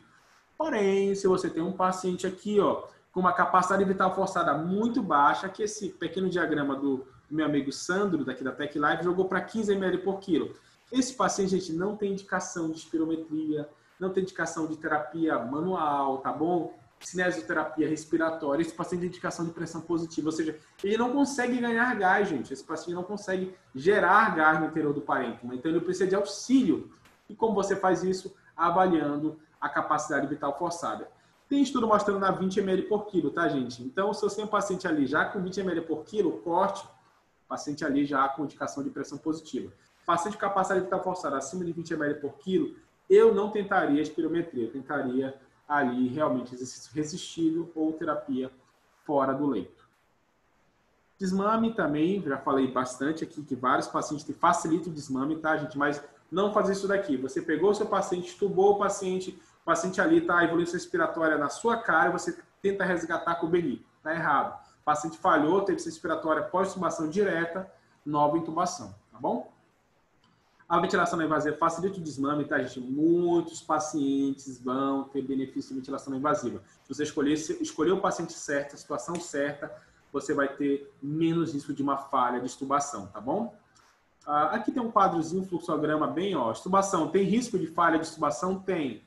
Porém, se você tem um paciente aqui, ó, com uma capacidade vital forçada muito baixa, que esse pequeno diagrama do meu amigo Sandro, daqui da Tech Live, jogou para 15 ml por quilo. Esse paciente, gente, não tem indicação de espirometria, não tem indicação de terapia manual, tá bom? Cinesioterapia respiratória, esse paciente tem indicação de pressão positiva, ou seja, ele não consegue ganhar gás, gente. Esse paciente não consegue gerar gás no interior do parênquima, então ele precisa de auxílio. E como você faz isso? Avaliando a capacidade vital forçada. Tem estudo mostrando na 20 ml por quilo, tá, gente? Então, se você tem um paciente ali já com 20 ml por quilo, corte, paciente ali já com indicação de pressão positiva. Paciente com capacidade vital forçada acima de 20 ml por quilo, eu não tentaria espirometria, eu tentaria ali realmente exercício resistido ou terapia fora do leito. Desmame também, já falei bastante aqui que vários pacientes facilitam o desmame, tá, gente? Mas não fazer isso daqui. Você pegou o seu paciente, tubou o paciente ali está a evolução respiratória na sua cara e você tenta resgatar com o Beni. Tá errado. O paciente falhou, teve respiratória pós-intubação direta, nova intubação, tá bom? A ventilação não invasiva facilita o desmame, tá, gente? Muitos pacientes vão ter benefício de ventilação não invasiva. Se você escolher o paciente certo, a situação certa, você vai ter menos risco de uma falha de extubação, tá bom? Aqui tem um quadrozinho, um fluxograma bem, ó. Extubação, tem risco de falha de extubação? Tem.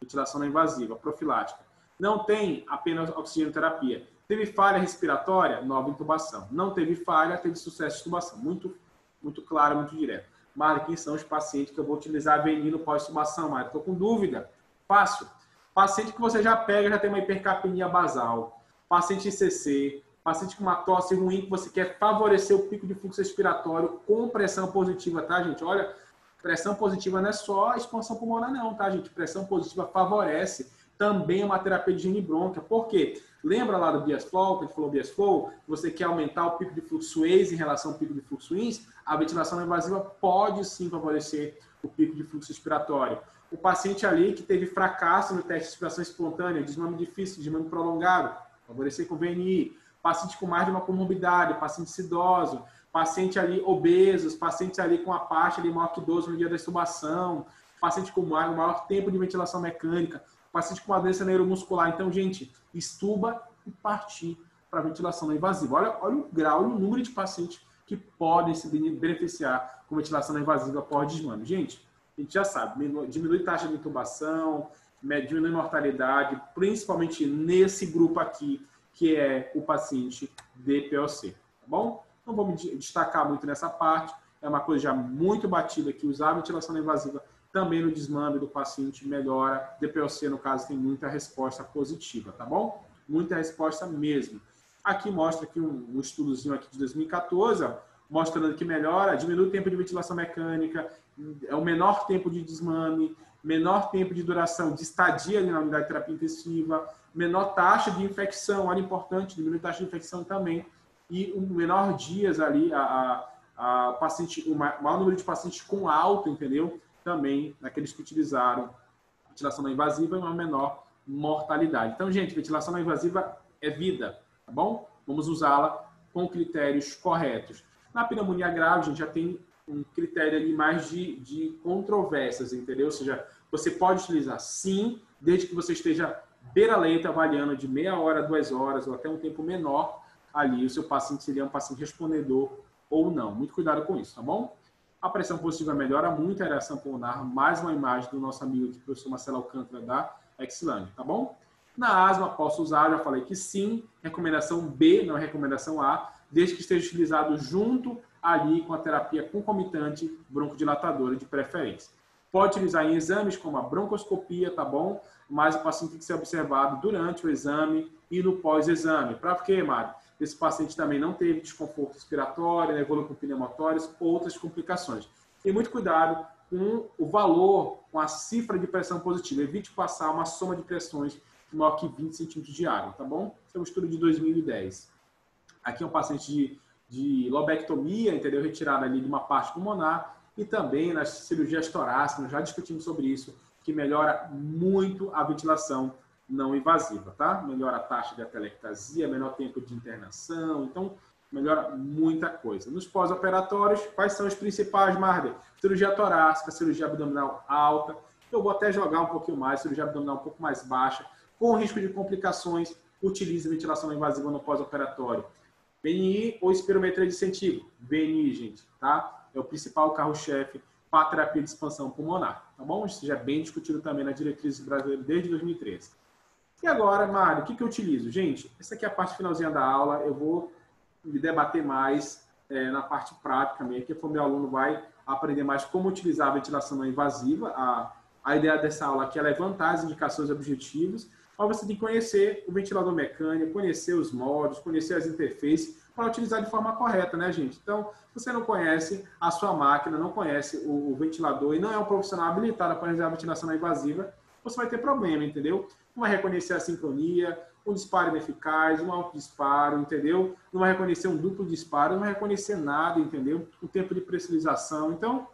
Ventilação não invasiva, profilática. Não tem, apenas oxigenoterapia. Teve falha respiratória? Nova intubação. Não teve falha, teve sucesso de extubação. Muito, muito claro, muito direto. Marley, quem são os pacientes que eu vou utilizar veneno pós-intubação, Marley? Estou com dúvida. Fácil. Paciente que você já pega, já tem uma hipercapnia basal. Paciente ICC. Paciente com uma tosse ruim, que você quer favorecer o pico de fluxo respiratório com pressão positiva, tá, gente? Olha, pressão positiva não é só expansão pulmonar, não, tá, gente? Pressão positiva favorece também uma terapia de genibrônquia. Por quê? Lembra lá do Biasflow, que a gente falou Biasflow, que você quer aumentar o pico de fluxo ex em relação ao pico de fluxo ins? A ventilação não invasiva pode sim favorecer o pico de fluxo respiratório. O paciente ali que teve fracasso no teste de respiração espontânea, desmame difícil, desmame prolongado, favorecer com VNI. Paciente com mais de uma comorbidade, paciente idoso, paciente ali obesos, paciente ali com a parte ali maior que 12 no dia da extubação, paciente com maior tempo de ventilação mecânica, paciente com uma doença neuromuscular. Então, gente, estuba e partir para ventilação não invasiva. Olha o grau, o número de pacientes que podem se beneficiar com ventilação não invasiva pós-desmame. Gente, a gente já sabe, diminui taxa de intubação, diminui mortalidade, principalmente nesse grupo aqui, que é o paciente DPOC, tá bom? Não vou me destacar muito nessa parte, é uma coisa já muito batida que usar a ventilação não invasiva também no desmame do paciente melhora. DPOC, no caso, tem muita resposta positiva, tá bom? Muita resposta mesmo. Aqui mostra aqui um estudozinho aqui de 2014, ó, mostrando que melhora, diminui o tempo de ventilação mecânica, é o menor tempo de desmame, menor tempo de duração de estadia ali na unidade de terapia intensiva, menor taxa de infecção, olha importante, diminui a taxa de infecção também, e o menor dias ali, paciente, o maior número de pacientes com alta, entendeu? também naqueles que utilizaram ventilação não invasiva, uma menor mortalidade. Então, gente, ventilação não invasiva é vida, tá bom? Vamos usá-la com critérios corretos. Na pneumonia grave, a gente já tem um critério ali mais de controvérsias, entendeu? Ou seja, você pode utilizar sim, desde que você esteja beira-leito, avaliando de meia hora, 2 horas, ou até um tempo menor ali, o seu paciente seria um paciente respondedor ou não. Muito cuidado com isso, tá bom? A pressão positiva melhora muito a aeração pulmonar, mais uma imagem do nosso amigo aqui, professor Marcelo Alcântara, da Exlândia, tá bom? Na asma, posso usar, já falei que sim, recomendação B, não é recomendação A, desde que esteja utilizado junto ali com a terapia concomitante broncodilatadora de preferência. Pode utilizar em exames como a broncoscopia, tá bom? Mas o paciente tem que ser observado durante o exame e no pós-exame. Para quê, Mário? Esse paciente também não teve desconforto respiratório, evoluiu com pneumotórios, outras complicações. E muito cuidado com o valor, com a cifra de pressão positiva. Evite passar uma soma de pressões maior que 20 centímetros de água, tá bom? Esse é um estudo de 2010. Aqui é um paciente de lobectomia, entendeu? Retirada ali de uma parte pulmonar, e também nas cirurgias torácicas, nós já discutimos sobre isso, que melhora muito a ventilação não invasiva, tá? Melhora a taxa de atelectasia, menor tempo de internação, então melhora muita coisa. Nos pós-operatórios, quais são os principais, Marder? Cirurgia torácica, cirurgia abdominal alta, eu vou até jogar um pouquinho mais, cirurgia abdominal um pouco mais baixa, com risco de complicações, utilize ventilação não invasiva no pós-operatório. VNI ou espirometria de incentivo? VNI, gente, tá? É o principal carro-chefe para a terapia de expansão pulmonar, tá bom? Isso já é bem discutido também na diretriz brasileira desde 2013. E agora, Mário, o que eu utilizo? Gente, essa aqui é a parte finalzinha da aula, eu vou me debater mais na parte prática mesmo, que o meu aluno vai aprender mais como utilizar a ventilação não invasiva. A ideia dessa aula aqui é levantar as indicações e objetivos, mas você tem que conhecer o ventilador mecânico, conhecer os modos, conhecer as interfaces, para utilizar de forma correta, né, gente? Então, se você não conhece a sua máquina, não conhece o ventilador e não é um profissional habilitado para realizar a ventilação não invasiva, você vai ter problema, entendeu? Não vai reconhecer a sincronia, um disparo ineficaz, um alto disparo, entendeu? Não vai reconhecer um duplo disparo, não vai reconhecer nada, entendeu? O tempo de pressurização. Então,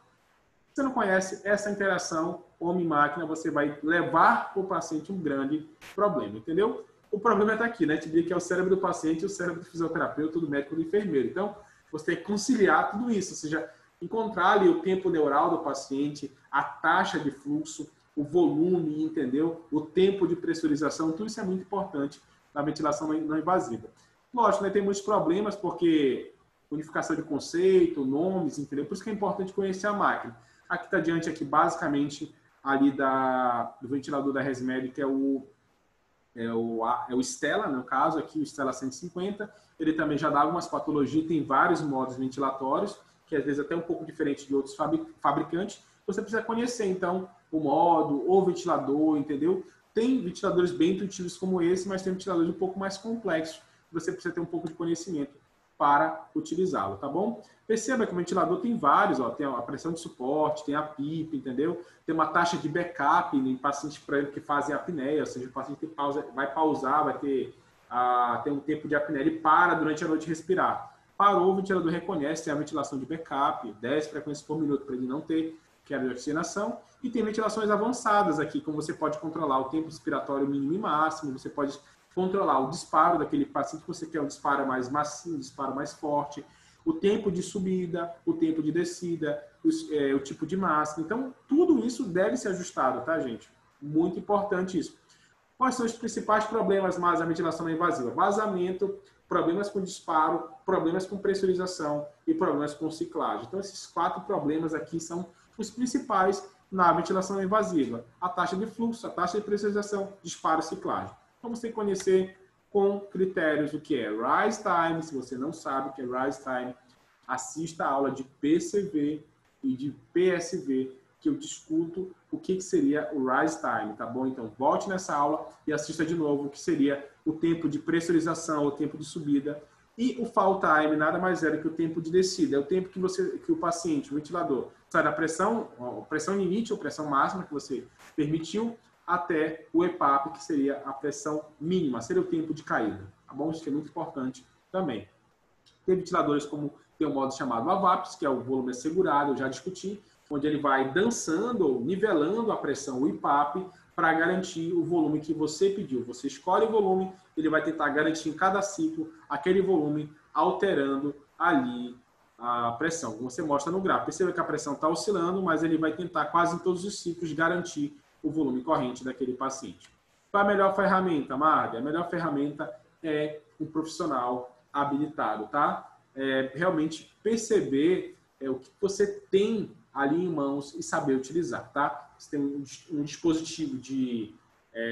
se você não conhece essa interação homem-máquina, você vai levar para o paciente um grande problema, entendeu? O problema está aqui, né? Te digo que é o cérebro do paciente, o cérebro do fisioterapeuta, do médico, do enfermeiro. Então, você tem que conciliar tudo isso, ou seja, encontrar ali o tempo neural do paciente, a taxa de fluxo, o volume, entendeu? O tempo de pressurização, tudo isso é muito importante na ventilação não invasiva. Lógico, né? Tem muitos problemas, porque unificação de conceito, nomes, entendeu? Por isso que é importante conhecer a máquina. Aqui está diante, aqui, basicamente, ali do ventilador da ResMed, que é o Stella, no caso, aqui o Stella 150. Ele também já dá algumas patologias, tem vários modos ventilatórios, que às vezes até um pouco diferente de outros fabricantes. Você precisa conhecer, então, o modo, o ventilador, entendeu? Tem ventiladores bem intuitivos como esse, mas tem ventiladores um pouco mais complexos. Você precisa ter um pouco de conhecimento para utilizá-lo, tá bom? Perceba que o ventilador tem vários, ó, tem a pressão de suporte, tem a PIP, entendeu? Tem uma taxa de backup em pacientes, por exemplo, que fazem apneia, ou seja, o paciente vai pausar, vai ter um tempo de apneia, ele para durante a noite respirar. Parou, o ventilador reconhece, tem a ventilação de backup, 10 frequências por minuto para ele não ter queda de oxigenação, e tem ventilações avançadas aqui, como você pode controlar o tempo respiratório mínimo e máximo, você pode controlar o disparo daquele paciente que você quer um disparo mais macio, um disparo mais forte, o tempo de subida, o tempo de descida, o tipo de máscara. Então, tudo isso deve ser ajustado, tá, gente? Muito importante isso. Quais são os principais problemas mais da ventilação não invasiva? Vazamento, problemas com disparo, problemas com pressurização e problemas com ciclagem. Então, esses 4 problemas aqui são os principais na ventilação não invasiva. A taxa de fluxo, a taxa de pressurização, disparo e ciclagem. Então, você tem que conhecer com critérios o que é Rise Time. Se você não sabe o que é Rise Time, assista a aula de PCV e de PSV, que eu discuto o que seria o Rise Time, tá bom? Então, volte nessa aula e assista de novo o que seria o tempo de pressurização, o tempo de subida. E o Fall Time nada mais é do que o tempo de descida. É o tempo que o paciente, o ventilador, sai da pressão limite ou pressão máxima que você permitiu, até o EPAP, que seria a pressão mínima, seria o tempo de caída, tá bom? Isso é muito importante também. Tem ventiladores como tem um modo chamado AVAPS, que é o volume assegurado, eu já discuti, onde ele vai dançando, nivelando a pressão, o IPAP, para garantir o volume que você pediu. Você escolhe o volume, ele vai tentar garantir em cada ciclo aquele volume, alterando ali a pressão. Você mostra no gráfico. Perceba que a pressão está oscilando, mas ele vai tentar quase em todos os ciclos garantir o volume corrente daquele paciente. Qual a melhor ferramenta, Marga? A melhor ferramenta é um profissional habilitado, tá? Realmente perceber o que você tem ali em mãos e saber utilizar, tá? Você tem um dispositivo de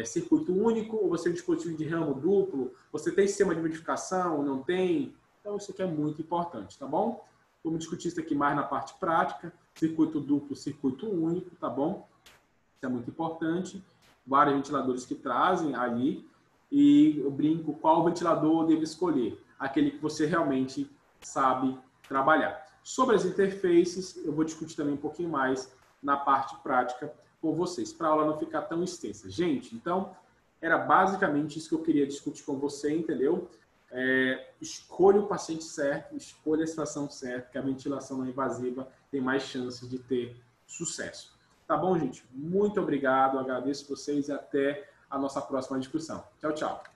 circuito único ou você tem um dispositivo de ramo duplo, você tem sistema de verificação, não tem? Então, isso aqui é muito importante, tá bom? Vamos discutir isso aqui mais na parte prática, circuito duplo, circuito único, tá bom? Isso é muito importante. Vários ventiladores que trazem ali. E eu brinco, qual ventilador eu devo escolher? Aquele que você realmente sabe trabalhar. Sobre as interfaces, eu vou discutir também um pouquinho mais na parte prática com vocês, para a aula não ficar tão extensa. Gente, então, era basicamente isso que eu queria discutir com você, entendeu? Escolha o paciente certo, escolha a situação certa, que a ventilação não invasiva tem mais chances de ter sucesso. Tá bom, gente? Muito obrigado, agradeço vocês e até a nossa próxima discussão. Tchau, tchau.